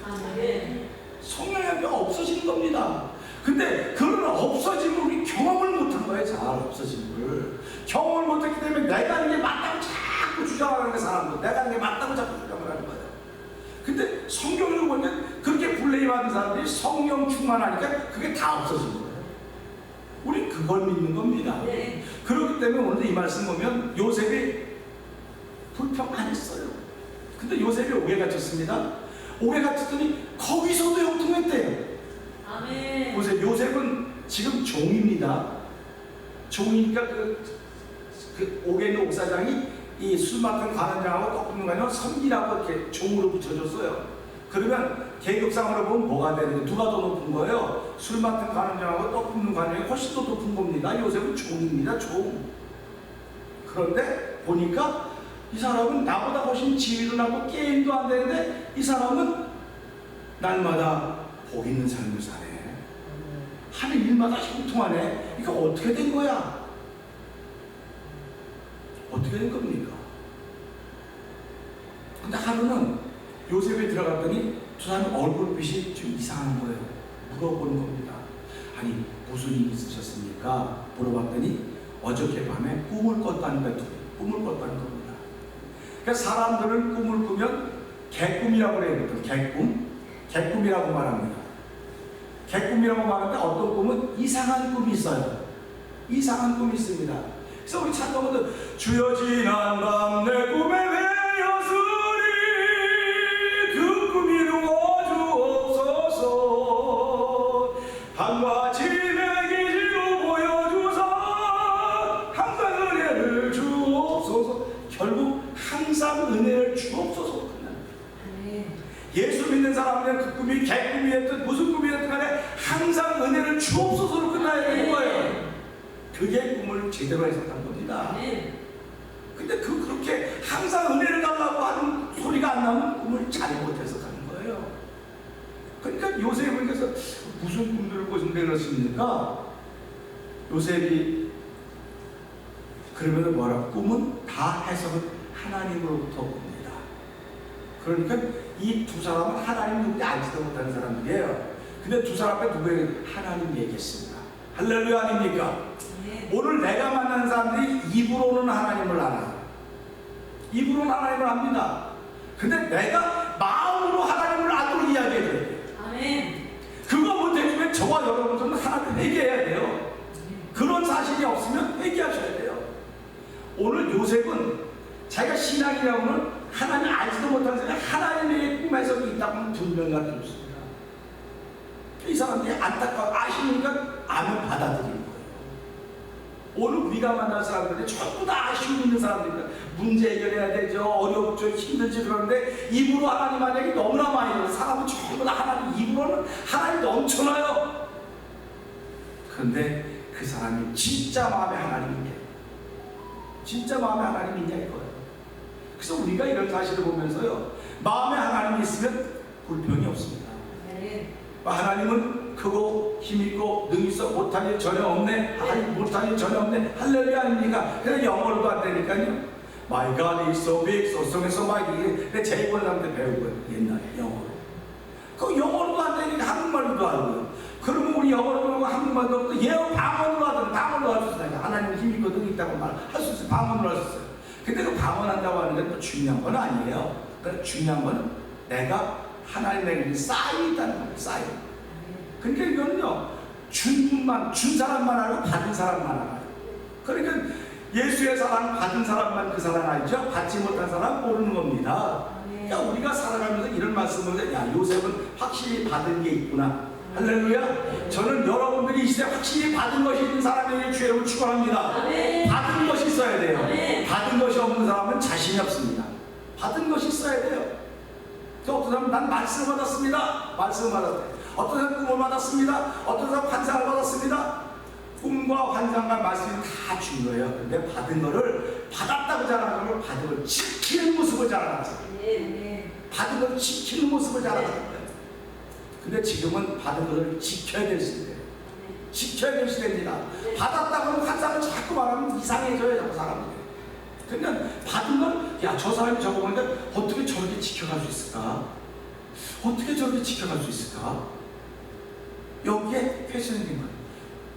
성령이 함께 없어지는 겁니다. 근데 그런 없어짐을 우리 경험을 못한 거예요. 잘 없어짐을 경험을 못했기 때문에 내가 하는 게 맞다고 자꾸 주장하는 게 사람들, 내가 하는 게 맞다고 자꾸 주장을 하는 거예요. 근데 성경을 보면 그렇게 블레임하는 사람들이 성령 충만하니까 그게 다 없어진 거예요. 우리 그걸 믿는 겁니다. 그렇기 때문에 오늘 이 말씀 보면 요셉이 불평 안 했어요. 근데 요셉이 옥에 갇혔습니다. 옥에 갇혔더니 거기서도 형통했대요. 보세요. 요셉은 지금 종입니다. 종이니까 그 옥에 있는 옥사장이 이 술 맡은 관원장하고 떡 굽는 관원 선기라고 이렇게 종으로 붙여줬어요. 그러면 계급상으로 보면 뭐가 되는데 누가 더 높은 거예요? 술 맡은 관원장하고 떡 굽는 관원이 훨씬 더 높은 겁니다. 요셉은 종입니다. 종. 그런데 보니까 이 사람은 나보다 훨씬 지위도 낮고 게임도 안 되는데 이 사람은 날마다 복 있는 삶을 사네. 하는 일마다 형통하네. 이거 어떻게 된 거야? 어떻게 된 겁니까? 근데 하루는 요셉이 들어갔더니 두 사람의 얼굴빛이 좀 이상한 거예요. 물어보는 겁니다. 아니 무슨 일 있으셨습니까? 물어봤더니 어저께 밤에 꿈을 꿨다는 거예요. 꿈을 꿨다는 겁니다. 그러니까 사람들은 꿈을 꾸면 개꿈이라고 해요. 개꿈이라고 말합니다. 개꿈이라고 말하는데 어떤 꿈은 이상한 꿈이 있어요. 이상한 꿈이 있습니다. 그래서 우리 찬송가도 주여 지난 밤 내 꿈에 외였으니 그 꿈이 이루어주옵소서. 밤과 지내기 지로 보여주사 항상 은혜를 주옵소서. 결국 항상 은혜를 주옵소서 끝납니다. 예수 믿는 사람들은 그 꿈이 개꿈이었든 무슨 꿈이었든 간에 항상 은혜를 주옵소서로 끝나야 되는 거예요. 그게 꿈을 제대로 해석한 겁니다. 근데 그렇게 항상 은혜를 달라고 하는 소리가 안 나면 꿈을 잘못 해석하는 거예요. 그러니까 요셉에게서 무슨 꿈들을 꾸신데 그렇습니까? 요셉이 그러면 뭐라? 꿈은 다 해석은 하나님으로부터 옵니다. 그러니까 이 두 사람은 하나님 누구인지 알지도 못하는 사람들이에요. 근데 두 사람 앞에 누구에게 하나님 얘기했습니다. 할렐루야 아닙니까? 오늘 내가 만나는 사람들이 입으로는 하나님을 알아. 입으로는 하나님을 압니다. 근데 내가 마음으로 하나님을 알도록 이야기해야 돼요. 그거 못해주면 저와 여러분들은 하나님 회개해야 돼요. 그런 사실이 없으면 회개하셔야 돼요. 오늘 요셉은 자기가 신앙이라고는 하나님 알지도 못하는 사람이 하나님의 꿈 해석이 있다고 분명히 알려줬습니다. 이 사람들이 안타까워 아시니까 아멘 받아들이는 거예요. 오늘 우리가 만날 사람들이 전부 다 아쉬움 있는 사람들입니다. 문제 해결해야 되죠. 어렵죠. 힘들지. 그런데 입으로 하나님 한 얘기 너무나 많이 들어요. 사람은 전부 다 하나님 입으로는 하나님 넘쳐나요. 그런데 그 사람이 진짜 마음에 하나님이냐, 진짜 마음에 하나님이냐 이거예요. 그래서 우리가 이런 사실을 보면서요, 마음에 하나님이 있으면 불평이 없습니다. 하나님은 크고 힘있고 능있어 못할 일 전혀 없네. 못할 일 전혀 없네. 할렐루야 아닙니까? 그래서 영어로도 안 되니까요. My God is so big, so strong, so mighty. 근데 제이번한테 배우고요. 옛날에 영어로. 그 영어로도 안 되니까 한국말로도 하고요. 그러면 우리 영어로도 하고 한국말도 하고 예언 방언으로 하든 방언으로 할 수 있어요. 하나님은 힘있고 능있다고 말할 수 있어요. 방언으로 할 수 있어요. 근데 그 방언한다고 하는 게 또 중요한 건 아니에요. 그러니까 중요한 거는 내가 하나님에게 쌓여 있다는 거예요. 쌓여. 그러니까 이거는요, 준 사람만 알고 받은 사람만 알아요. 그러니까 예수의 사랑 받은 사람만 그 사랑 알죠? 받지 못한 사람 모르는 겁니다. 그러니까 우리가 살아가면서 이런 말씀을 해. 야, 요셉은 확실히 받은 게 있구나. 할렐루야. 저는 여러분들이 이 시대 확실히 받은 것이 있는 사람에게 주의 이름을 축원합니다. 받은 것이 있어야 돼요. 받은 것이 없는 사람은 자신이 없습니다. 받은 것이 있어야 돼요. 또 어떤 사람은 난 말씀을 받았습니다. 말씀을 받았대. 어떤 사람은 꿈을 받았습니다. 어떤 사람은 환상을 받았습니다. 꿈과 환상과 말씀이 다 중요해요. 근데 받은 거를 받았다고 자랑하는 걸 받은 걸 지키는 모습을 자랑하는 거예요. 받은 걸 지키는 모습을 자랑하는 거예요. 근데 지금은 받은 것을 지켜야 될 시대예요. 지켜야 될 시대입니다. 받았다고 하면 환상을 자꾸 말하면 이상해져요. 자꾸 사람들이. 그러니까 받은 걸, 야, 저 사람이 저거 보니까 어떻게 저렇게 지켜갈 수 있을까? 어떻게 저렇게 지켜갈 수 있을까? 여기에 퀘션이 있는 거예요.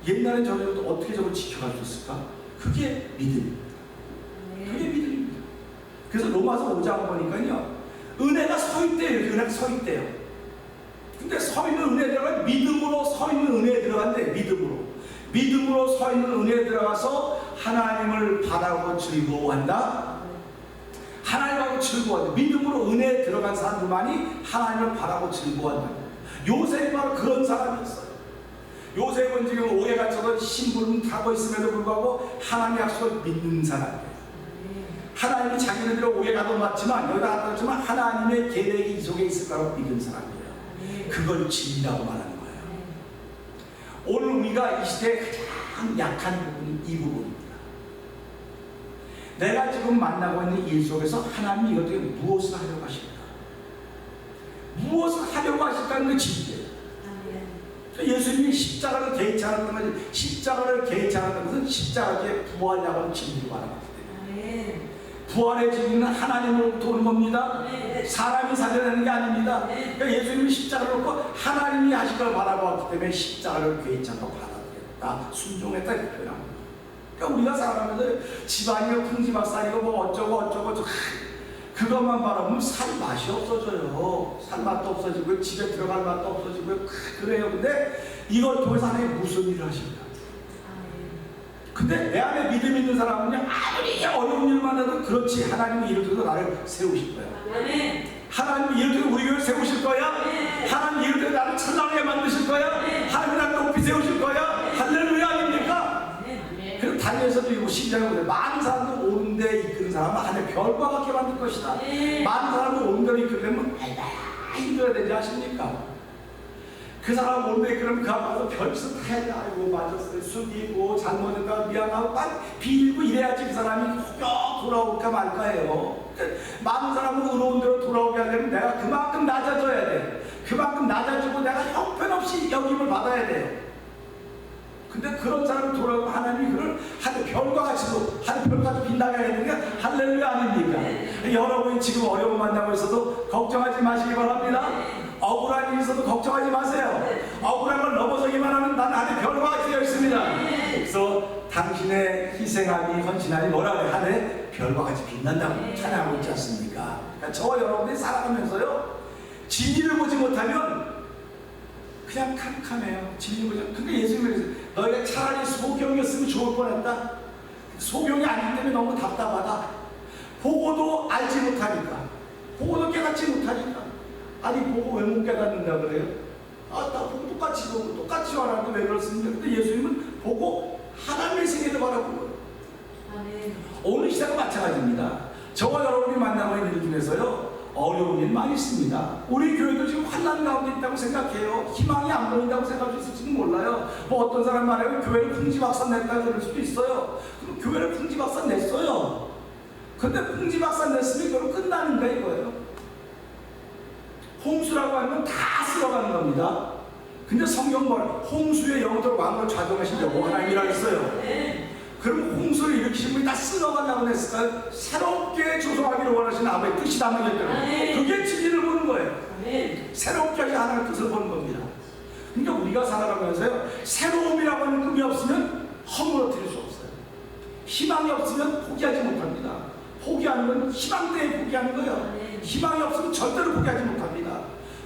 옛날에 저래도 어떻게 저걸 지켜갈 수 있을까? 그게 믿음입니다. 그게 믿음입니다. 그래서 로마서 5장 보니까요, 은혜가 서 있대요. 은혜가 서 있대요. 근데 서 있는 은혜에 들어가 믿음으로 서 있는 은혜에 들어간대. 믿음으로 서 있는 은혜에 들어가서 하나님을 바라고 즐거워한다. 하나님하고 즐거워한다. 믿음으로 은혜에 들어간 사람들만이 하나님을 바라고 즐거워한다. 요셉이 바로 그런 사람이었어요. 요셉은 지금 옥에 갇혀서 심부름 타고 있음에도 불구하고 하나님의 약속을 믿는 사람이에요. 하나님이 자기네들이 옥에 가둬놨지만 여기다 가둬놨지만 하나님의 계획이 이 속에 있을 거라고 믿는 사람이에요. 그걸 진리라고 말하는 거예요. 오늘 우리가 이 시대에 가장 약한 부분이 이 부분입니다. 내가 지금 만나고 있는 일 속에서 하나님이 이것 때문에 무엇을 하려고 하실까? 무엇을 하려고 하실까는 게 진리예요. 예수님이 십자가를 개의치 않았던 것이, 십자가를 개의치 않았던 것은 십자가에 부활이라고 하는 진리를 말합니다. 부활의 진리는 하나님으로부터 오는 겁니다. 사람이 살려내는 게 아닙니다. 그러니까 예수님이 십자가를 놓고 하나님이 하실 걸 바라보았기 때문에 십자가를 개의치 않고 받아들였다, 순종했다, 이렇게 표현합니다. 그러니까 우리가 살아가면서 집안이고 풍지박산이고 뭐 어쩌고 그것만 바라보면 살 맛이 없어져요. 살 맛도 없어지고요. 집에 들어갈 맛도 없어지고요. 그래요. 근데 이걸 통해서 하나님 무슨 일을 하십니까? 근데 내 안에 믿음 있는 사람은요, 아무리 어려운 일만 해도 그렇지, 하나님이 이를 통해서 나를 세우실 거야. 하나님이 이를 통해서 우리 교회를 세우실 거야. 하나님이 이를 통해서 나를 찬란하게 만드실 거야. 하나님이 나를 높이 세우실 거야. 할렐루야 아닙니까? 그리고 다니엘서도 이거 신장에 보세요. 많은 사람들 옳은 데 이끄는 사람은 하나님의 별과 같게 만들 것이다. 많은 사람을 옳은 데로 이끌려면 얼마나 힘들어야 되지 아십니까? 그 사람 옳은 데 이끌면 그 앞에서 별짓을 다 해야 돼. 아이고 맞았어요. 숙이고 잘못했다 미안하고 막 빌고 이래야지 그 사람이 혹여 돌아올까 말까 해요. 많은 사람은 의로운 대로 돌아오게 하려면 내가 그만큼 낮아져야 돼. 그만큼 낮아지고 내가 형편없이 여김을 받아야 돼. 근데 그런 사람이 돌아오면 하나님이 그를 하늘 별과 같이도 하늘 별까지 빛나게 해야 되니까 할렐루야 아닙니까? 여러분이 지금 어려움 만나고 있어도 걱정하지 마시기 바랍니다. 억울한 일이 있어도 걱정하지 마세요. 억울한 걸 넘어서기만 하면 난 하늘 별과 같이 되어 있습니다. 그래서 당신의 희생함이 헌신함이 뭐라 그래? 하늘에 별과 같이 빛난다고 찬양하고 있지 않습니까? 그러니까 저와 여러분들이 살아가면서요, 진리를 보지 못하면 그냥 캄캄해요. 진리 보지. 근데 예수님이 그랬어요. 너희가 차라리 소경이었으면 좋을 뻔했다. 소경이 아니기 때문에 너무 답답하다. 보고도 알지 못하니까, 보고도 깨닫지 못하니까. 아니 보고 왜 못 깨닫는다 그래요? 나 보고 똑같이 보고 똑같이 말하는데 왜 그렇습니까? 근데 예수님은 보고 하나님의 세계를 바라보는 거예요. 오늘 시대가 마찬가지입니다. 저와 여러분이 만나고 있는 일 중에서요, 어려운 일 많이 있습니다. 우리 교회도 지금 환난 가운데 있다고 생각해요. 희망이 안 보인다고 생각할 수 있을지는 몰라요. 뭐 어떤 사람 말하면 교회를 풍지박산 냈다 그럴 수도 있어요. 그럼 교회를 풍지박산 냈어요. 근데 풍지박산 냈으면 그럼 끝나는가 이거예요. 홍수라고 하면 다 쓸어가는 겁니다. 근데 성경 말 홍수의 영토로 왕을 좌정하신 여호와 하나님이라고 했어요. 그럼 홍수를 일으키신 분이 다 쓸어가려고 했을까요? 새롭게 조성하기를 원하시는 아버지의 뜻이 담겨있다는 그게 진리를 보는 거예요. 새롭게 하신 하나님의 뜻을 보는 겁니다. 그러니까 우리가 살아가면서요, 새로움이라고 하는 꿈이 없으면 허물어뜨릴 수 없어요. 희망이 없으면 포기하지 못합니다. 포기하는 건 희망 때문에 포기하는 거예요. 희망이 없으면 절대로 포기하지 못합니다.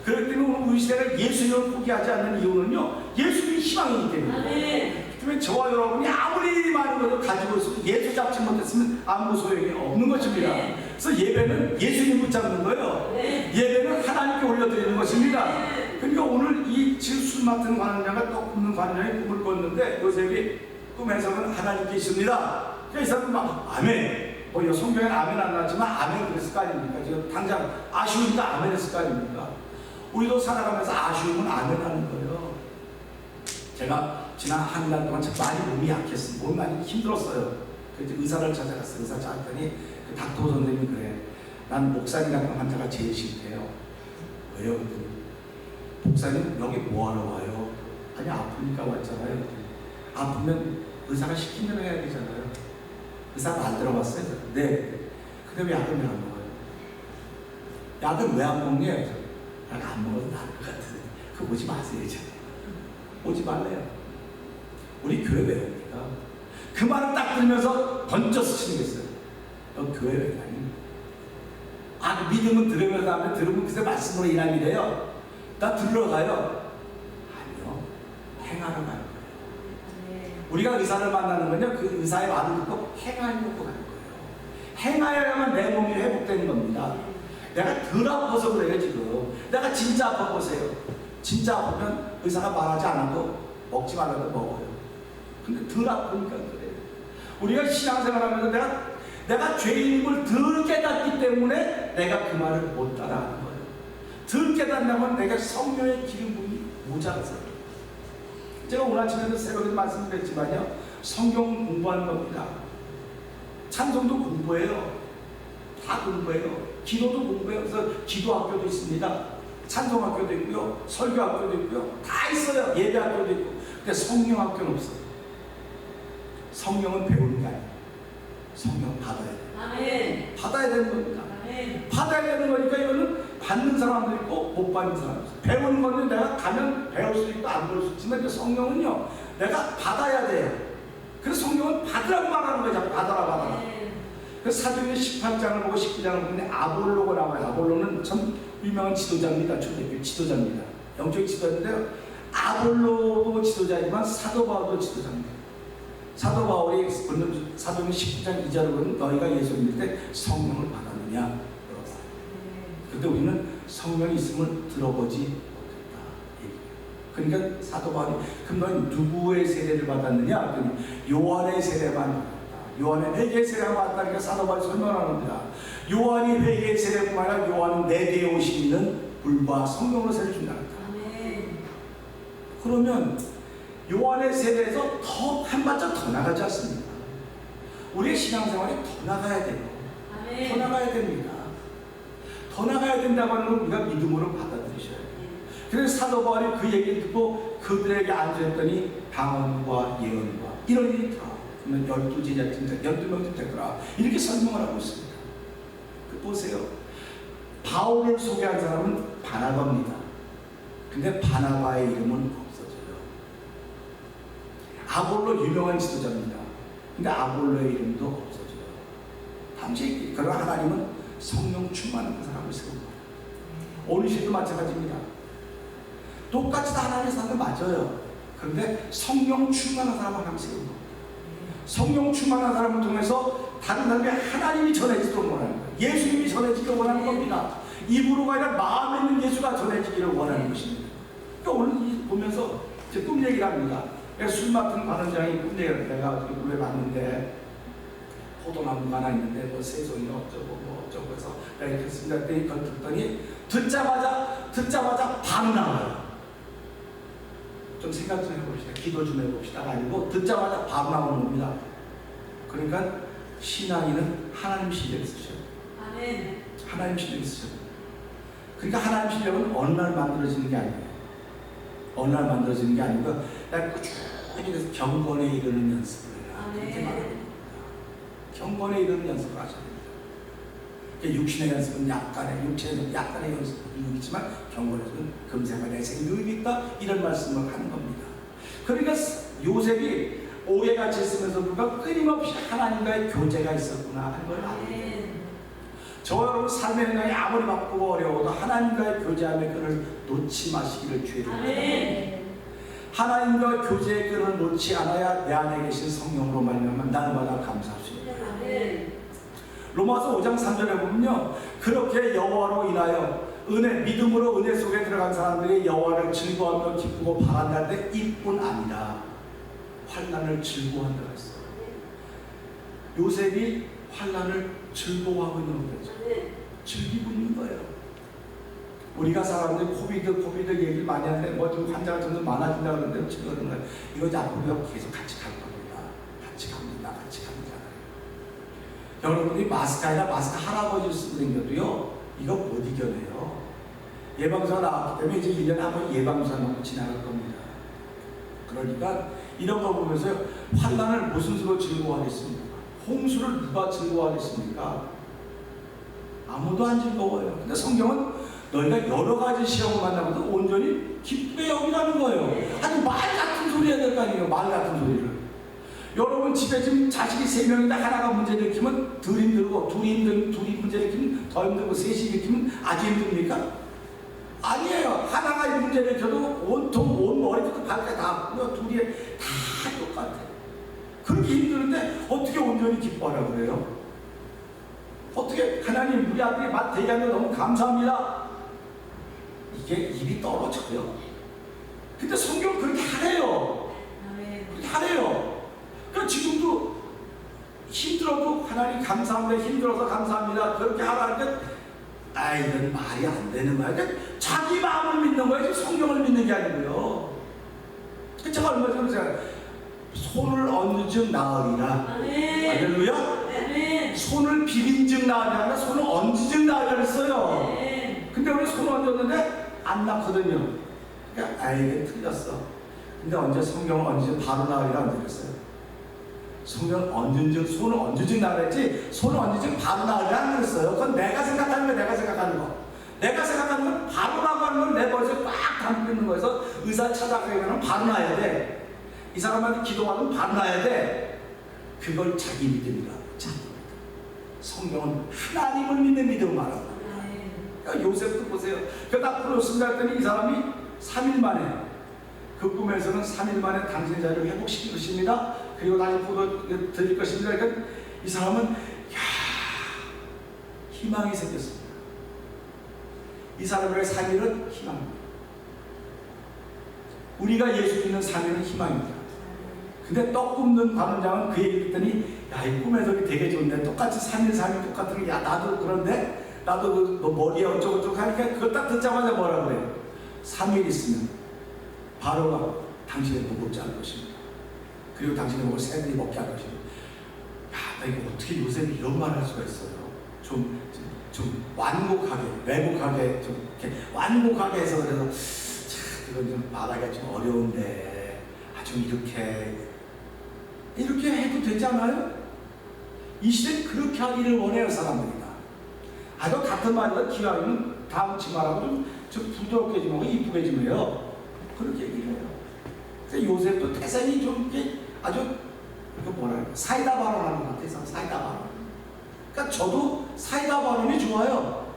그렇기 때문에 우리 시대가 예수님을 포기하지 않는 이유는요, 예수님이 희망이기 때문에. 그러면 저와 여러분이 아무리 많은 것을 가지고 있어도 예수 잡지 못했으면 아무 소용이 없는 것입니다. 그래서 예배는 예수님 붙잡는 거예요. 예배는 하나님께 올려드리는 것입니다. 그러니까 오늘 이 지금 술 맡은 관원장과 떡 굽는 관원장이 꿈을 꿨는데 요셉이 꿈 해석은 하나님께 있습니다. 그러니까 이 사람은 막 아멘. 뭐 성경에 아멘 안 나왔지만 아멘 그랬을 거 아닙니까? 지금 당장 아쉬우니까 아멘 했을 거 아닙니까? 우리도 살아가면서 아쉬움은 아멘 하는 거예요. 제가 지난 한 달 동안 많이 몸이 약했어요. 몸이 많이 힘들었어요. 그래서 의사를 찾아갔어요. 의사 찾았더니 그 닥터 선생님이 그래. 난 목사님이라는 환자가 제일 싫대요. 왜요? 그랬더니 목사님 여기 뭐하러 와요? 아니 아프니까 왔잖아요. 그랬더니 아프면 의사가 시킨 대로 해야 되잖아요. 의사가 안 들어봤어요? 네. 근데 왜 약을 왜 안 먹어요? 약을 왜 안 먹냐? 약 안 먹어도 나을 것 같은데 그거 오지 마세요. 이제 오지 말래요. 우리 교회 왜 옵니까? 그 말을 딱 들으면서 번쩍 스치는 게 있어요. 너 교회 왜 가니? 아, 믿음은 들으면서 하면 들으면 그새 말씀으로 일함이래요. 나 들러가요. 아니요. 행하러 가는 거예요. 우리가 의사를 만나는 건요, 그 의사의 말을 듣고 행하려고 가는 거예요. 행하여야만 내 몸이 회복되는 겁니다. 내가 덜 아파서 그래요, 지금. 내가 진짜 아파 보세요. 진짜 아프면 의사가 말하지 않아도 먹지 말라고 먹어요. 근데 덜 아프니까 그래요. 우리가 신앙생활하면서 내가 죄인임을 덜 깨닫기 때문에 내가 그 말을 못 따라하는 거예요. 덜 깨닫냐면 내가 성령의 기름 부음이 모자라서. 제가 오늘 아침에도 새벽에도 말씀드렸지만요, 성경 공부하는 겁니다. 찬송도 공부해요. 다 공부해요. 기도도 공부해요. 그래서 기도학교도 있습니다. 찬송학교도 있고요. 설교학교도 있고요. 다 있어요. 예배학교도 있고. 근데 성령학교는 없어요. 성령은 배우는 게 아니에요. 성령 받아야 돼요. 아멘. 받아야 되는 겁니다. 아멘. 받아야 되는 거니까 이거는 받는 사람도 있고 못 받는 사람도 있어요. 배우는 거는 내가 가면 배울 수 있고 안 배울 수 있지만 성령은요, 내가 받아야 돼요. 그래서 성령은 받으라고 말하는 거죠. 받아라. 그래서 사도행전 18장을 보고 19장을 보는데 아볼로가 나와요. 아볼로는 참 유명한 지도자입니다. 초대교회 지도자입니다. 영적 지도자인데요. 아볼로도 지도자이지만 사도 바울도 지도자입니다. 사도 바울이 사도행전 19장 2절을 보면 너희가 예수 믿을 때 성령을 받았느냐? 그때 우리는 성령이 있음을 들어보지 못했다. 그러니까 사도 바울이 그럼 너희 누구의 세례를 받았느냐? 그러니 요한의 세례만 받았다. 요한의 회개의 세례를 받았다니까 사도 바울이 설명합니다. 요한이 회개의 세례뿐만 아니라 요한은 내게 오시 있는 불과 성령으로 세례를 준다. 그러면 요한의 세례에서 더 한 발짝 더 나가지 않습니까? 우리의 신앙생활이 더 나가야 돼요. 더 나가야 됩니다. 더 나가야 된다고 하는 걸 우리가 믿음으로 받아들이셔야 돼요. 그래서 사도 바울이 그 얘기를 듣고 그들에게 안수했더니 방언과 예언과 이런 일이 있더라. 그러면 12제자쯤 12명쯤 되더라. 이렇게 설명을 하고 있습니다. 보세요. 바울을 소개한 사람은 바나바입니다. 근데 바나바의 이름은 없어져요. 아볼로 유명한 지도자입니다. 근데 아볼로의 이름도 없어져요. 당시 그러나 하나님은 성령 충만한 사람을 세운 거예요. 오늘 시도 마찬가지입니다. 똑같이 다 하나님의 사람들 맞아요. 그런데 성령 충만한 사람을 하나님 세운 거예요. 성령 충만한 사람을 통해서 다른 사람이 하나님이 전해지도록 원하는 거예요. 예수님이 전해지기를 원하는 겁니다. 입으로가 아니라 마음에 있는 예수가 전해지기를 원하는 것입니다. 그러니까 오늘 보면서 제 꿈 얘기를 합니다. 술 맡은 관원장이 꿈 얘기를 내가 꿈에 봤는데 포도나무가 하나 있는데 뭐 새송이 어쩌고 뭐 어쩌고 해서 내가 이렇게 했습니다. 그걸 듣더니 듣자마자 밤 나와요. 좀 생각 좀 해봅시다. 기도 좀 해봅시다. 아니고 듣자마자 밤 나오는 겁니다. 그러니까 신앙인은 하나님 신뢰를 쓰셔야 돼요. 아멘. 하나님 신뢰를 쓰셔야 돼요. 그러니까 하나님 신뢰는 어느 날 만들어지는 게 아니에요. 어느 날 만들어지는 게 아니고 날 꾸준히 해서 경건에 이르는 연습을 해라. 그렇게 말합니다. 경건에 이르는 연습을 하셔야 됩니다. 육신의 연습은 약간의 유익이지만 경건에서는 금생과 내생 유익이 있다. 이런 말씀을 하는 겁니다. 그러니까 요셉이 오해같이 있으면서 불구하고 끊임없이 하나님과의 교제가 있었구나 하는 걸 알아요. 저와 여러분 삶의 행동이 아무리 바쁘고 어려워도 하나님과의 교제함의 끈을 놓지 마시기를 주의 바랍니다. 하나님과 교제의 끈을 놓지 않아야 내 안에 계신 성령으로 말미암아 날마다 감사할 수 있다. 로마서 5장 3절에 보면요, 그렇게 여호와로 인하여 믿음으로 은혜 속에 들어간 사람들이 여호와를 즐거워하며 기쁘고 바란다 할 때 이뿐 아니라 환난을 즐거워한다고 했어요. 요셉이 환난을 즐거워하고 있는 거죠. 즐기고 있는 거예요. 우리가 사람들이 코비드 얘기를 많이 하는데 좀 환자가 점점 많아진다 그러는데 지금 그런 거예요. 이거 앞으로 계속 같이 갈 겁니다. 같이 갑니다. 여러분들이 마스크 아니라 마스크 할아버지를 쓰고 다녀도요, 이거 못 이겨내요. 예방주사 나왔기 때문에 이제 1년에 한 번 예방주사 놓고 지나갈 겁니다. 그러니까 이런 거 보면서 환난을 무슨 수로 즐거워하겠습니까? 홍수를 누가 즐거워하겠습니까? 아무도 안 즐거워요. 근데 성경은 너희가 여러 가지 시험을 만나고도 온전히 기쁘게 여기라는 거예요. 아니 말 같은 소리 해야 될 거 아니에요. 말 같은 소리를. 여러분 집에 지금 자식이 3명이다 하나가 문제 일으키면 덜 힘들고 둘이 문제 일으키면 더 힘들고 셋이 일으키면 아주 힘듭니까? 아니에요. 하나가 문제 일으켜도 온통 온 머리부터 발까지 다 아프고 둘이 다 똑같아요. 그렇게 힘드는데 어떻게 온전히 기뻐하라고 그래요? 어떻게 하나님 우리 아들이 맛 되게 하면 너무 감사합니다. 이게 입이 떨어져요. 근데 성경은 그렇게 하래요. 그렇게 하래요. 그러니까 지금도 힘들어도 하나님 감사합니다. 힘들어서 감사합니다. 그렇게 하라니까 이건 말이 안 되는 거야. 그러니까 자기 마음을 믿는 거야. 성경을 믿는 게 아니고요. 제가 얼마 전에 제가 손을 얹은 즉 나으리라. 할렐루야. 손을 비빈 즉 나으리라. 손을 얹은 즉 나으리라 그랬어요. 근데 우리 손을 얹었는데 안 낳거든요. 그러니까 이게 틀렸어. 근데 언제 성경을 얹은 즉 바로 나으리라 안 그랬어요. 성경을 얹은 즉 손을 얹은 즉 나으리라 했지 손을 얹은 즉 바로 나으리라 안 그랬어요. 그건 내가 생각하는 거 내가 생각하는 거. 내가 생각하는 건 바로라고 하는 건 내 머릿속에 꽉 담고 있는 거여서 의사 찾아가면 바로 나야 돼. 이 사람한테 기도하면 바로 나야 돼. 그걸 자기 믿음이라고. 성경은 하나님을 믿는 믿음을 말한다. 그러니까 요셉도 보세요. 그러다 풀었습니다 했더니 이 사람이 3일 만에 그 꿈에서는 3일 만에 당신의 자리를 회복시킬 것입니다. 그리고 다시 포도 드릴 것입니다. 그러니까 이 사람은 희망이 생겼습니다. 이 사람의 3일은 희망입니다. 우리가 예수 믿는 3일은 희망입니다. 근데 떡 굽는 관원장은 그 얘기 듣더니 이 꿈에서 되게 좋은데 똑같이 3일 똑같은 게 나도 그런데 나도 그 머리에 어쩌고저쩌고 하니까 그걸 딱 듣자마자 뭐라 그래요? 3일 있으면 바로가 당신의 목을 자를 것입니다. 그리고 당신의 목을 새들이 먹게 할 것입니다. 나 이거 어떻게 요셉이 이런 말을 할 수가 있어요? 좀 완곡하게, 왜곡하게, 좀 이렇게 완곡하게 해서 그래서 그건 좀 말하기가 좀 어려운데 좀 이렇게 해도 되지 않아요? 이 시대는 그렇게 하기를 원해요 사람들이가. 너 같은 말이다 기왕이면 다음 치마라고 좀 부드럽게 좀 하고 이쁘게 좀 해요. 그렇게 얘기를 해요. 그래서 요셉도 태생이 좀 이렇게 아주 사이다 발언하는 것 같아요. 사이다 발언. 그러니까 저도 사이다 발언이 좋아요.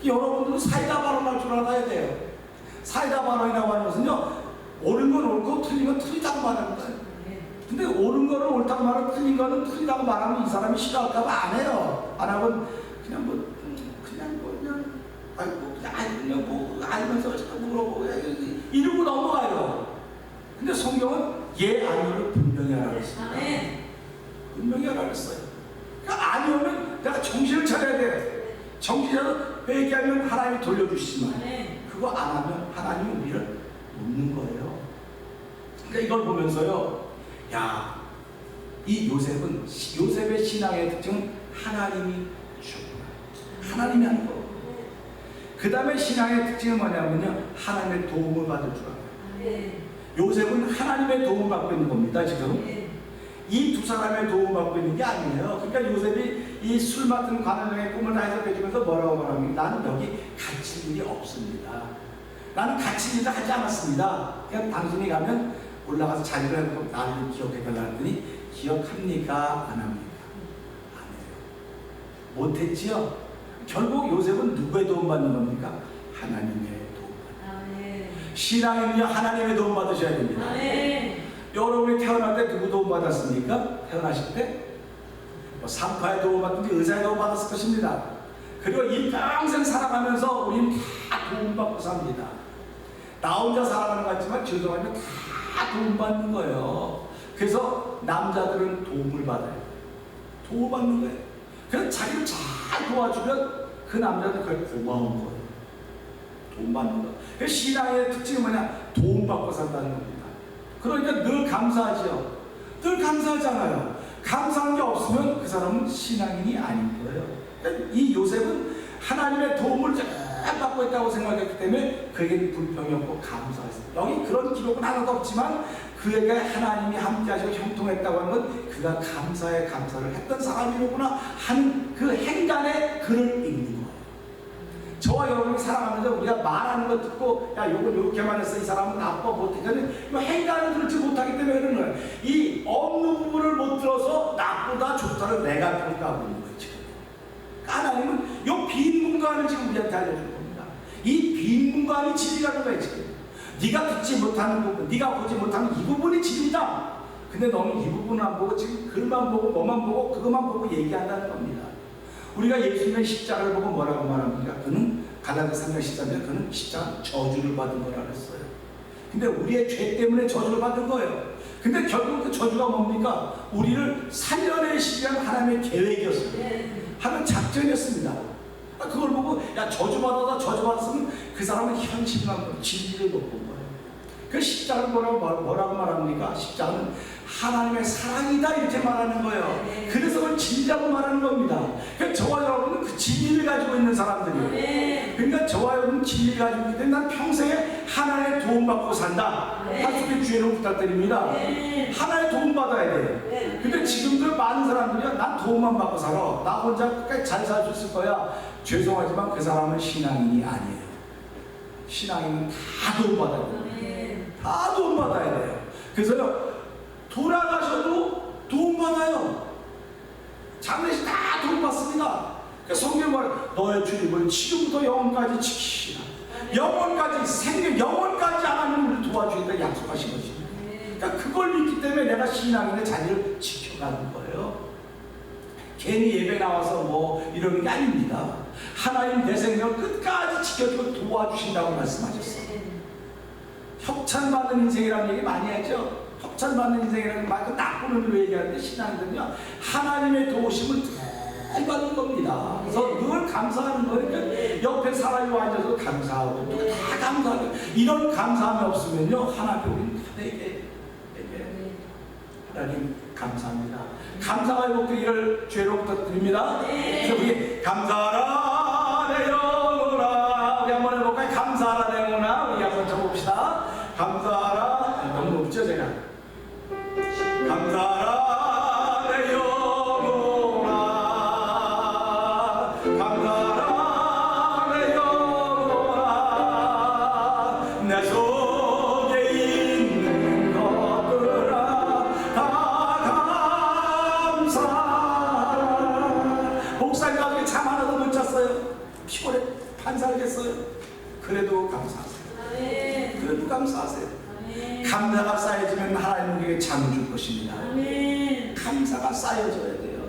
여러분들도 사이다 발언할 줄 알아야 돼요. 사이다 발언이라고 하는 것은요, 옳은 건 옳고 틀린 건 틀리다고 말하는 거예요. 근데 옳은 거는 옳다고 말하고 틀린 거는 틀리다고 말하면 이 사람이 싫어할까봐 안 해요. 안 하고 그냥 알면서 자꾸 물어보고 이러고 넘어가요. 근데 성경은 아니오를 분명히 하라고 했습니다. 분명히 하라고 했어요. 그러니까 아니오면 내가 정신을 차려야 돼. 정신을 회개하면 하나님이 돌려주시지만 그거 안 하면 하나님이 우리를 묻는 거예요. 그러니까 이걸 보면서요, 이 요셉의 신앙의 특징은 하나님이 주구나. 하나님이 하는 거. 그 다음에 신앙의 특징은 뭐냐면요, 하나님의 도움을 받을 줄 알아요. 요셉은 하나님의 도움을 받고 있는 겁니다, 지금. 이 두 사람의 도움을 받고 있는 게 아니에요. 그러니까 요셉이 이 술 맡은 관원장의 꿈을 다 해석해주면서 뭐라고 말합니까? 나는 여기 갇힐 일이 없습니다. 나는 갇힐 일을 하지 않았습니다. 그냥 당신이 가면 올라가서 자리를 해놓고 나를 기억해달라 했더니 기억합니까? 안 합니까? 안 해요. 못했지요? 결국 요셉은 누구의 도움 받는 겁니까? 하나님의 도움. 신앙은요, 하나님의 도움 받으셔야 됩니다. 여러분이 태어날 때 누구 도움 받았습니까? 태어나실 때? 뭐 산파의 도움 받든지 의사의 도움 받았을 것입니다. 그리고 일평생 살아가면서 우리는 다 도움받고 삽니다. 나 혼자 살아가는 것 같지만 죄송하면 다 도움받는 거예요. 그래서 남자들은 도움을 받아요. 도움받는 거예요. 그래서 자기를 잘 도와주면 그 남자는 그걸 고마운 거예요. 도움받는 거. 그래서 신앙의 특징이 뭐냐? 도움받고 산다는 겁니다. 그러니까 늘 감사하죠. 늘 감사하잖아요. 감사한 게 없으면 그 사람은 신앙인이 아닌 거예요. 그러니까 이 요셉은 하나님의 도움을 잘 받고 있다고 생각했기 때문에 그에게 불평이 없고 감사했어요. 여기 그런 기록은 하나도 없지만 그에게 하나님이 함께하시고 형통했다고 하는 건 그가 감사에 감사를 했던 사람이로구나 하는 그 행간의 글을 읽는 거예요. 저와 여러분이 살아가면서 우리가 말하는 거 듣고 야 요건 요렇게만 했어 이 사람은 나빠 못하거든 이 행간을 들지 못하기 때문에 그러는 거예요. 이 없는 부분을 못 들어서 나쁘다 좋다를 내가 평가하고 있는 거예요. 지금 하나님은 요 빈 공간을 지금 우리한테 알려주는 겁니다. 이 빈 공간이 진리라는 거예요. 지금 네가 듣지 못하는 부분, 네가 보지 못하는 이 부분이 진리다. 근데 너는 이 부분을 안 보고 지금 글만 보고 뭐만 보고 그것만 보고 얘기한다는 겁니다. 우리가 예수님의 십자가를 보고 뭐라고 말합니까? 그는 갈라디아 3장 13절 그는 십자가 저주를 받은 거라 그랬어요. 근데 우리의 죄 때문에 저주를 받은 거예요. 근데 결국 그 저주가 뭡니까? 우리를 살려내시기 위한 하나님의 계획이었어요. 하는 작전이었습니다. 그걸 보고 야 저주받았으면 그 사람은 현실만 진리를 못 본 거예요. 그 십자가를 뭐라고 말합니까? 십자가는 하나님의 사랑이다 이렇게 말하는 거예요. 그래서 그걸 진리라고 말하는 겁니다. 그러니까 저와 여러분은 그 진리를 가지고 있는 사람들이에요. 그러니까 저와 여러분은 진리를 가지고 있기 때문에 난 평생에 하나님의 도움받고 산다. 하나님의 주의를 부탁드립니다. 하나의 도움받아야 돼요. 근데 지금도 많은 사람들이 난 도움만 받고 살아. 나 혼자 끝까지 잘 살 수 있을 거야. 죄송하지만 그 사람은 신앙인이 아니에요. 신앙인은 다 도움받아야 돼요. 다 도움받아야 돼요. 그래서요. 돌아가셔도 도움받아요. 장례식 다 도움받습니다. 그러니까 성경 말 너의 주님을 지금부터 영원까지 지키시라. 영원까지 생명 영원까지 하나님을 도와주겠다 약속하신 것입니다. 그러니까 그걸 믿기 때문에 내가 신앙인의 자리를 지켜가는 거예요. 괜히 예배 나와서 뭐 이러는 게 아닙니다. 하나님 내 생명을 끝까지 지켜주고 도와주신다고 말씀하셨어요. 협찬받는 인생이라는 얘기 많이 하죠. 협찬받는 인생이라는 말, 나쁜 의미로 얘기하는데 신앙은요 하나님의 도우심을 잘 받는 겁니다. 그래서 늘 감사하는 거예요. 옆에 사람이 앉아서 감사하고 또 다 감사하고 이런 감사함이 없으면요 하나님 우리는 에게 하나님 감사합니다. 감사가 회복되기를 죄로부터 드립니다. 그래서 우리 감사하라 내 영혼아 우리 한번 해볼까요? 감사하라 내 영혼아 우리 한번 쳐봅시다. 감사하라 너무 높죠 제가 감사하라 내 영혼아 감사하라 내 영혼아 내 속에 있는 것들아 다 감사하라. 목사님 나중에 잠 하나도 못 잤어요. 피곤해 판살겠어요. 그래도 감사하세요. 그래도 감사하세요. 감사가 쌓여지면 하나님에게 잠을 줄 것입니다. 감사가 쌓여져야 돼요.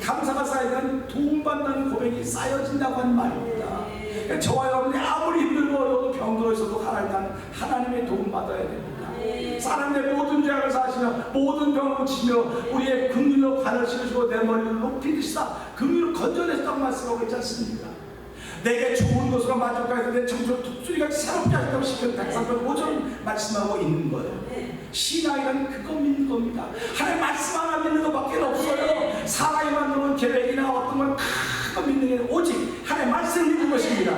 감사가 쌓이면 도움받는 고백이 쌓여진다고 하는 말입니다. 그러니까 저와 여러분이 아무리 힘들고 어려워도 병들어 있어도 하나님의 도움 받아야 됩니다. 사람의 모든 죄악을 사시며 모든 병을 고치며 우리의 긍휼로 관을 씌우시고 내 머리를 높이 드시다 긍휼을 건져내셨다고 말씀하고 있지 않습니까? 내게 좋은 것으로 만족하여 내 청소를 독수리같이 새롭게 하셨다고 시편 103편 5절 말씀하고 있는 거예요. 신앙이란 그거 믿는 겁니다. 하나님 말씀 하나 믿는 것밖에 없어요. 사람이 만드는 계획이나 어떤 걸 큰 거 믿는 게 오직 하나님 말씀을 믿는 것입니다.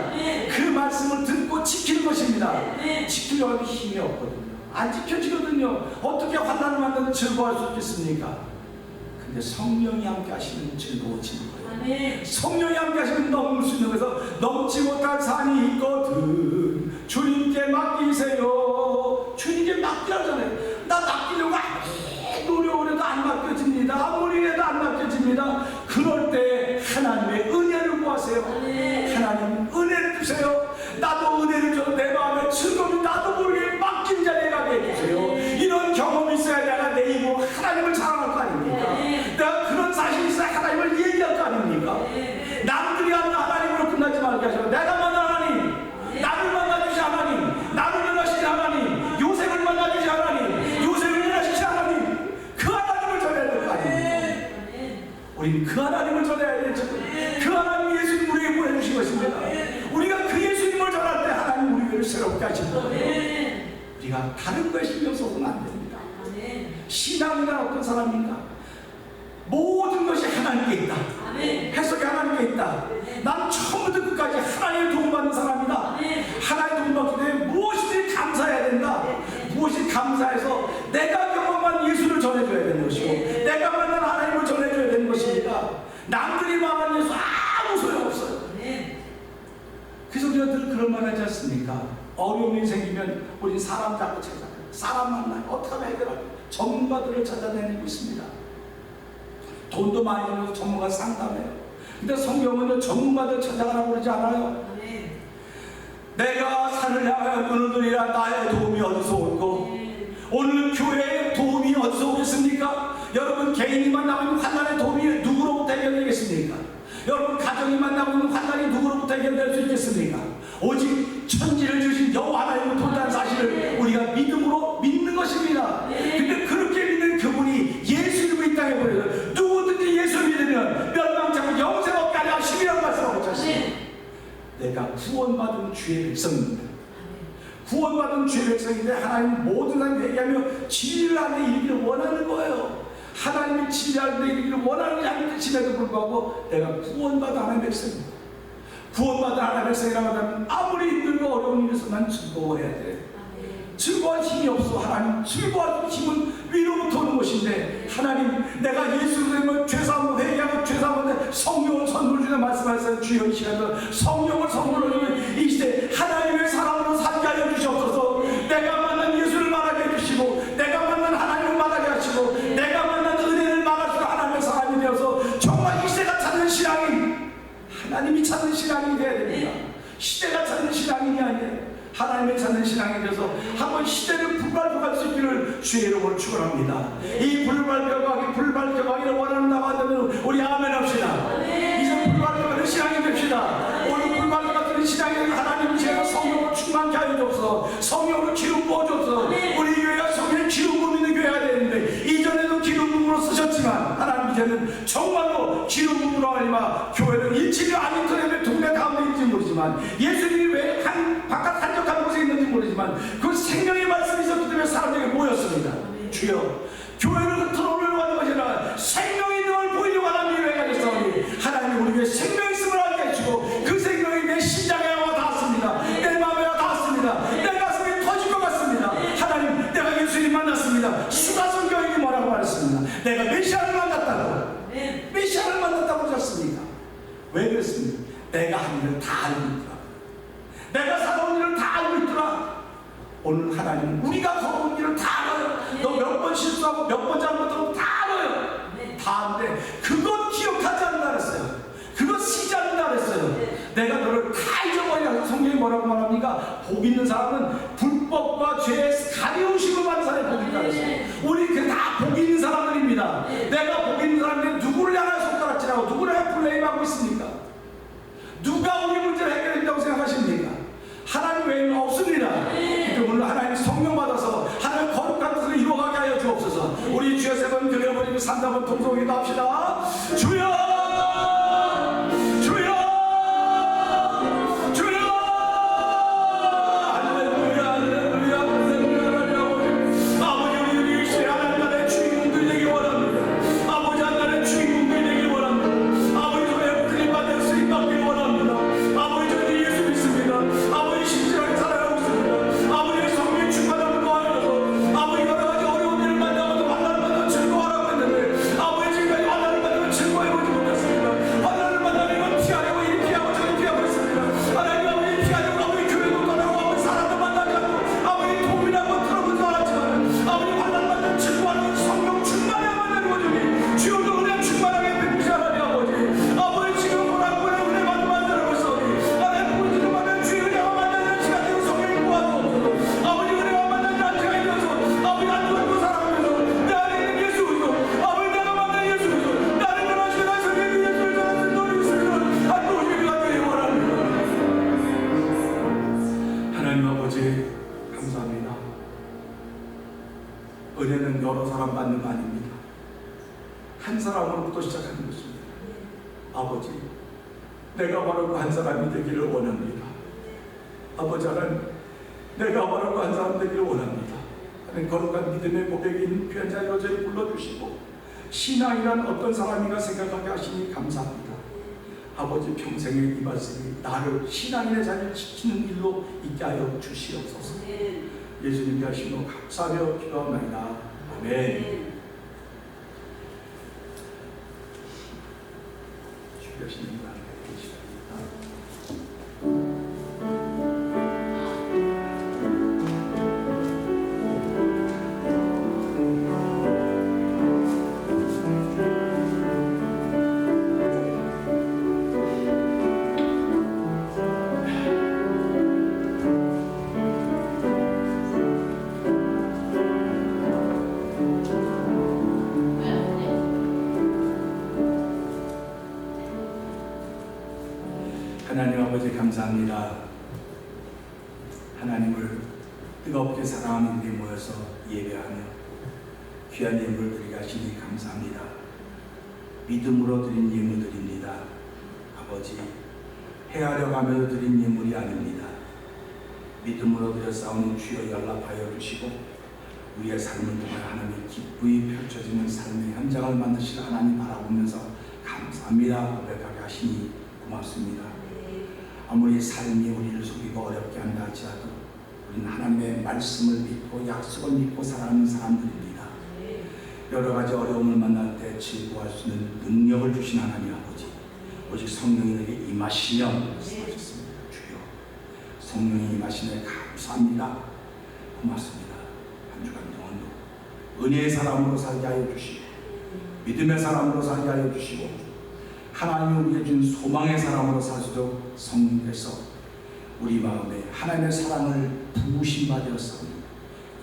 그 말씀을 듣고 지키는 것입니다. 지키려고 하면 힘이 없거든요. 안 지켜지거든요. 어떻게 환난을 만나면 즐거워할 수 있겠습니까? 근데 성령이 함께 하시면 즐거워지는 거예요. 성령이 함께 하시면 넘을 수 있는 거에서 넘지 못할 산이 있거든 주님께 맡기세요. 주님께 맡기라잖아요. 나 맡기려고 아무리 노력을 해도 안 맡겨집니다. 아무리 해도 안 맡겨집니다. 그럴 때 하나님의 은혜를 구하세요. 하나님 은혜를 주세요. 나도 은혜를 줘도 내 마음에 즐거움이 나도 모르게 맡긴 자리에 가게 해주세요. 이런 경험이 있어야 내가 내 입으로 하나님을 사랑할 거 아닙니까? 내가 그런 사실이 있어야 그 하나님을 전해야 되죠. 그 하나님 예수님 우리에게 보내주신 것입니다. 우리가 그 예수님을 전할 때 하나님 우리를 새롭게 하십니다. 우리가 다른 거에 신경 써서는 안 됩니다. 신앙이란 어떤 사람인가? 모든 것이 하나님께 있다. 해석이 하나님께 있다. 난 처음부터 끝까지 하나님의 도움받는 사람이다. 하나님의 도움받기 때문에 무엇이든지 감사해야 된다. 무엇이 감사해서 내가 경험한 예수를 전해줘야 되는 것이고 내가 만난 하나님을 전해줘야 되는 것입니다. 남들이 말하는 예수 아무 소용없어요. 그래서 우리가 늘 그런 말 하지 않습니까? 어려움이 생기면 우리 사람 잡고 찾아가요. 사람 만나요. 어떻게 하면 해결할까? 전문가들을 찾아다니고 있습니다. 돈도 많이 들어서 전문가 상담해요. 근데 성경은 전문가들 찾아가라고 그러지 않아요. 내가 산을 향하여 눈을 들이라 나의 도움이 어디서 올고 오늘 교회의 도움이 어디서 오겠습니까? 여러분 개인이 만나고 있는 환난의 도움이 누구로부터 해결되겠습니까? 여러분 가정이 만나고 있는 환난이 누구로부터 해결될 수 있겠습니까? 오직 천지를 주신 여호와 하나님을 본다는 사실을 우리가 믿음으로 믿는 것입니다. 근데 그렇게 믿는 그분이 예수님을 이 땅에 보내서 누구든지 예수를 믿으면 멸망치 않고 영생 얻게 하려 하심이라고 말씀하고 있습니다. 내가 구원받은 주의 백성입니다. 구원받은 주의 백성인데 하나님 모든 사람이 회개하며 진리를 안에 이르기를 원하는 거예요. 하나님이 진리를 이르기를 원하는 자인 뜻임에도 불구하고 내가 구원받은 하나님의 백성입니다. 구원받은 하나님의 백성이라고 하면 아무리 힘들고 어려운 일에서 난 즐거워해야 돼. 즐거워할 힘이 없어. 하나님 즐거워할 힘은 위로부터 오는 것인데 하나님 내가 예수님을 죄사함을 회개하고 죄사함을 성령을 선물 주는 말씀하셨어요. 주여 이 시간도 성령을 선물로 주는 이 시대 하나님의 사랑으로 살게 하여 주시옵소서. 내가 만난 예수를 말하게 해주시고 내가 만난 하나님을 말하게 하시고 내가 만난 은혜를 말할 수 있는 하나님의 사람이 되어서 정말 이 시대가 찾는 신앙이 하나님이 찾는 신앙이 되어야 됩니다. 시대가 찾는 신앙이 아니에요. 하나님의 찾는 신앙이 되어서 한번 시대를 불발표할 수 있기를 주의 이름으로 축원합니다. 이 불발표하기를 원한다고 한다면 우리 아멘 합시다. 이제 불발표하는 신앙이 됩시다. 오늘 불발표하는 신앙이 하나님 제가 성령으로 충만케 하여 주옵소서. 성령으로 기름 부어주옵소서. 우리 교회가 성령 기름 부으는 교회가 되는데 이전에도 기름 부음으로 쓰셨지만 하나님 이제는 정말로 기름 부음으로 아니라 교회는 일치가 아닌 터에 동네 가운데 있는지 모르지만 예수님이 왜 바깥 한적한 곳에 있는지 모르지만 그 생명의 말씀이 있었기 때문에 사람들이 모였습니다. 주여 교회는 트론을 하는 것이 아니라 생명이 늘 보이려고 하는 교회가 됐사오니 하나님 우리 교회에 생명이 있음을 알게 해주시고 그 생명이 내 심장에 와 닿았습니다. 내 마음에 와 닿았습니다. 내 가슴이 터질 것 같습니다. 하나님 내가 예수님 만났습니다. 수가성 교육이 뭐라고 말했습니다. 내가 메시아를 만났다고 메시아를 만났다고 하셨습니까? 왜 그랬습니까? 내가 한 일을 다 알고 있더라. 내가 살아온 일을 다 알고 있더라. 오늘 하나님은 우리가 걸어온 일을 다 알아요. 너 몇 번 실수하고 몇 번 잘못하고 다 알아요. 다 아는데 그것 기억하지 않는다 그랬어요. 그것 쓰지 않는다 그랬어요. 내가 너를 다 잊어버리라고 성경이 뭐라고 말합니까? 복 있는 사람은 불법과 죄에 가려우심을 받는 사람이 복 있다 그랬어요. 우리 그 다 복 있는 사람들입니다. 내가 복 있는 사람인데 누구를 향해 손가락질하고 누구를 향해 플레임하고 있습니까? 누가 우리 문제를 해결했다고 생각하십니까? 하나님 외에는 없습니다. 그러니까 오늘 하나님 성령 받아서 하나님 거룩한 뜻을 이루어가게 하여 주옵소서. 우리 주여 세 번 그려버리고 3번 동성기도 합시다. 주여 주여 주여 할렐루야 할렐루야 할렐루야. 아버지 우리 이 시대 하나님의 주인공들 되기 원합니다. 아버지 하나님의 주인공들 되기 원합니다. 아버지 손에 그림 받을 수 있게 원합니다. 아버지 저희 예수 믿습니다. 아버지 신실하게 살아가고 있습니다. 아버지의 성령의 충만함을 더하여서 아버지 여러 가지 어려운 일을 만나고 환난을 만나면 즐거워하라고 했는데 아버지 지금까지 환난을 만나면 즐거워해보지 못했습니다. 환난을 만나면 이건 피하려고 이리 피하고 저리 피하고 있습니다. 하나님 아버지 피하려고 아버지 교회도 떠나고 아버지 사람도 만나지 않고 아버지 도움이라고 들어보지도 않았지만 아버지 환난을 만나면 즐거워하는 성령 충만해야만 되는 거죠. 주여도 은혜 충만하게 베푸시 하나님 아버지. 아버지 지금 뭐라고 은혜 만들어 있어니 하나님 우리를 만나면 주의 은혜와 만나는 시간대로 성령이 모아주옵소서. 아버지 은혜와 만나는 안지가 있어서 아버지 안 돌고 살아가면서 내 안에 있는 예수 그리스도 아버지 내가 만난 예수 그리스도 나를 변화시켜 나 성령의 예수를 전하는 너를 있으면 안 도우시길 간절히 원합니다. 하나님 아버지 감사합니다. 은혜는 여러 사람 받는 거 아닙니다. 한 사람으로부터 시작하는 것입니다. 아버지, 내가 바로 그 한 사람이 되기를 원합니다. 아버지 하나님, 내가 바로 그 한 사람 되기를 원합니다. 하나님, 거룩한 믿음의 고백이 있는 귀한 자를 여전히 불러주시고 신앙이란 어떤 사람인가 생각하게 하시니 감사합니다. 아버지, 평생의 이 말씀이 나를 신앙인의 자리를 지키는 일로 있게 하여 주시옵소서. 예수님께 하시며 감사하며 기도합니다. 아멘. 주여시는 날 하나님 아버지 감사합니다. 하나님을 뜨겁게 사랑하는 우리 모여서 예배하며 귀한 예물을 드리게 하시니 감사합니다. 믿음으로 드린 예물들입니다. 아버지, 헤아려 가며 드린 예물이 아닙니다. 믿음으로 드려 싸우는 주여 연락하여 주시고 우리의 삶을 통해 하나님의 기쁘게 펼쳐지는 삶의 현장을 만드실 하나님 바라보면서 감사합니다 고백하게 하시니 고맙습니다. 아무리 삶이 우리를 속이고 어렵게 한다 할지라도 우리는 하나님의 말씀을 믿고 약속을 믿고 살아가는 사람들입니다. 여러 가지 어려움을 만날 때 즐거워할 수 있는 능력을 주신 하나님 아버지, 오직 성령이 내게 임하시며 말씀하셨습니다. 주여, 성령이 임하시네 감사합니다. 고맙습니다. 한 주간 동안도 은혜의 사람으로 살게 하여 주시고 믿음의 사람으로 살게 하여 주시고 하나님이 우리에게 준 소망의 사람으로 살 수 있도록 성령께서 우리 마음에 하나님의 사랑을 부으신 바 되었사오니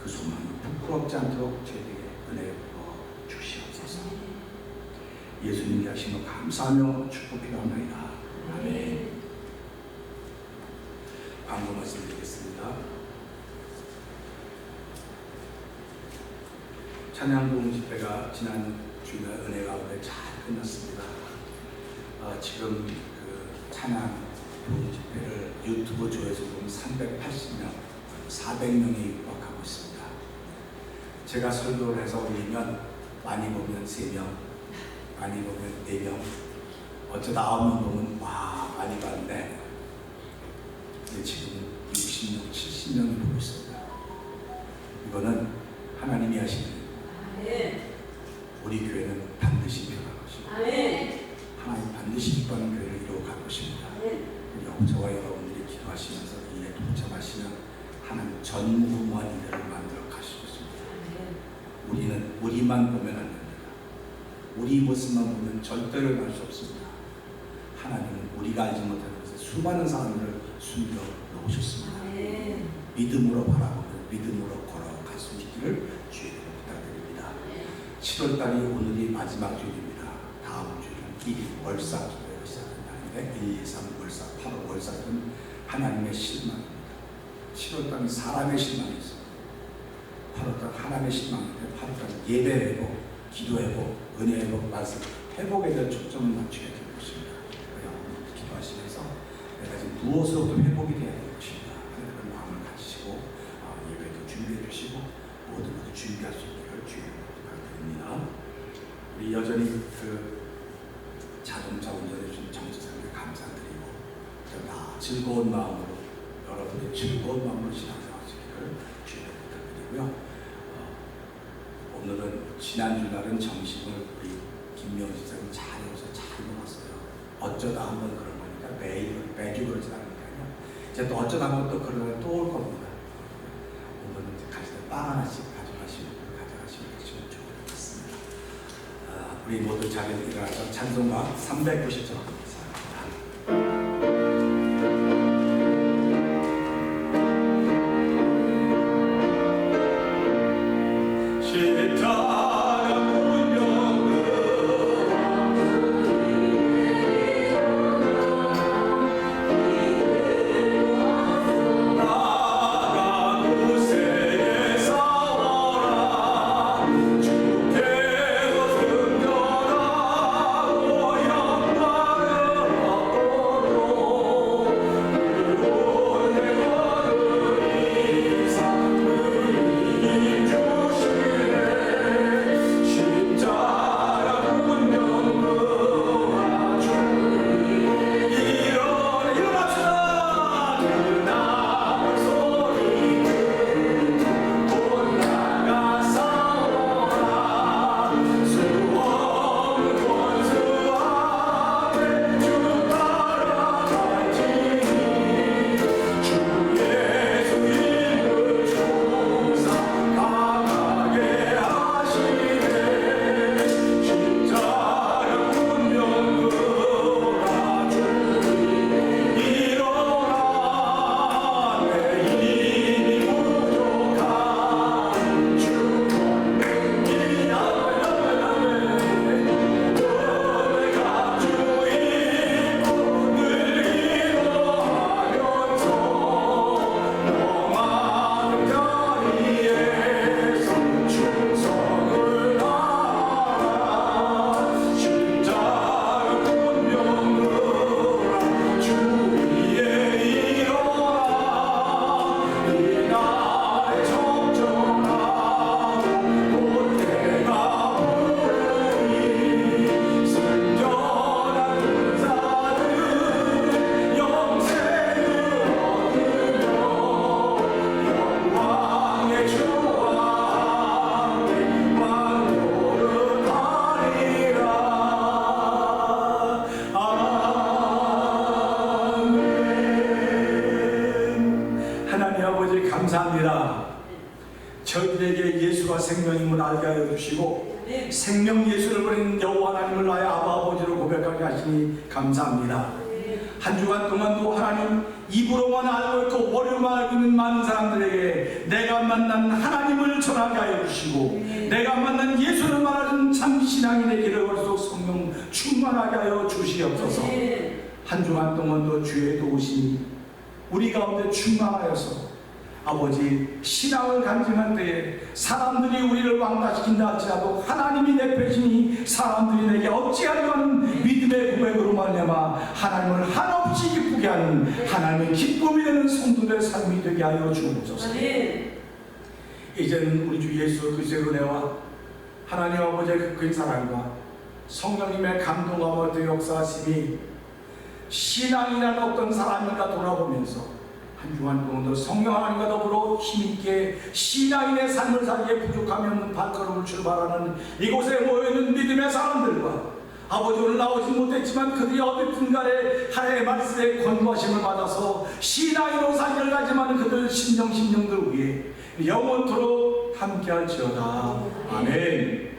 그 소망이 부끄럽지 않도록 저희에게 은혜 부어 주시옵소서. 예수님께 하시며 감사하며 축복드립니다. 아멘. 광고 말씀드리겠습니다. 찬양 부흥 집회가 지난 주일날 은혜 가운데 잘 끝났습니다. 지금 그 찬양 부흥 집회를 유튜브 조회수 보면 380명, 400명이 육박하고 있습니다. 제가 설교를 해서 올리면 많이 보면 3명, 많이 보면 4명, 어쩌다 9명 보면 와 많이 봤네. 지금 60명, 70명이 보고 있습니다. 이거는 하나님이 하시는 우리 교회는 반드시 변할 것입니다. 하나님 반드시 기뻐하는 교회를 이루어갈 것입니다. 저와 여러분들이 기도하시면서 이에 동참하시면 하나님 전무후무한 이들을 만들어 가실 것입니다. 우리는 우리만 보면 안 됩니다. 우리 모습만 보면 절대로 날 수 없습니다. 하나님은 우리가 알지 못하는 것에 수많은 사람들을 숨겨 놓으셨습니다. 믿음으로 바라보며 믿음으로 걸어갈 수 있기를 주의로 부탁드립니다. 7월달이 오늘이 마지막 주일입니다. 다음 주일은 1일 월사 기도회가 시작된다는데 1, 2, 3 월사, 8월 월사는 하나님의 실망입니다. 7월달은 사람의 실망이 있습니다. 8월달 하나님의 실망인데 8월달 예배 회복, 기도 회복, 은혜 회복, 말씀 회복에 대한 초점을 맞추게 될 것입니다. 여러분 기도하시면서 내가 지금 무엇으로부터 회복이 되어야 될 것인가 하는 그런 마음을 가지시고 예배도 준비해 주시고 모든 것을 준비할 수 있기를 주의로 부탁드립니다. 우리 여전히 그 자동차 운전해 주신 정치사님께 감사드리고 즐거운 마음으로 여러분의 즐거운 마음으로 신앙생활 하시기를 주의로 부탁드리고요. 오늘은 지난주날은 점심을 우리 김명희 지사님 잘 해서 잘 먹었어요. 어쩌다 한번 그런 거니까 매주 그러지 않으니까요. 이제 또 어쩌다 한번 또 그러면 또 올 겁니다. 오늘은 이제 가실 때 빵 하나씩 가져가시면 좋을 것 같습니다. 우리 모두 자리에 일어나서 찬송가 390절 주께서 승천하고 영광 알게 하여 주시고 네. 생명 예수를 보낸 여호와 하나님을 나의 아버지로 고백하게 하시니 감사합니다. 한 주간 동안도 하나님 입으로만 알고 있고 머리로만 알고 있는 많은 사람들에게 내가 만난 하나님을 전하게 하여 주시고 내가 만난 예수를 말하는 참 신앙인의 길을 걸수록 성령 충만하게 하여 주시옵소서. 한 주간 동안도 주의 도우심이 우리 가운데 충만하여서 아버지 신앙을 간증할 때에 사람들이 우리를 왕따시킨다 할지라도 하나님이 내 배신이 사람들이 내게 어찌하려 하는 믿음의 고백으로 말미암아 하나님을 한없이 기쁘게 하는 하나님의 기쁨이 되는 성도들의 삶이 되게 하여 주옵소서. 이제는 우리 주 예수 그리스도의 은혜와 하나님 아버지의 그 큰 사랑과 성령님의 감동과 역사하심이 신앙이라는 어떤 사람인가 돌아보면서 한 주간 동안도 성령 하나님과 더불어 힘있게 신앙인의 삶을 살기에 부족함이 없는 발걸음을 출발하는 이곳에 모여있는 믿음의 사람들과 아버지 오늘 나오지 못했지만 그들이 어디든 간에 하나님의 말씀에 권고하심을 받아서 신앙인으로 살기를 가지만 그들 심령들 위해 영원토록 함께할지어다. 아멘.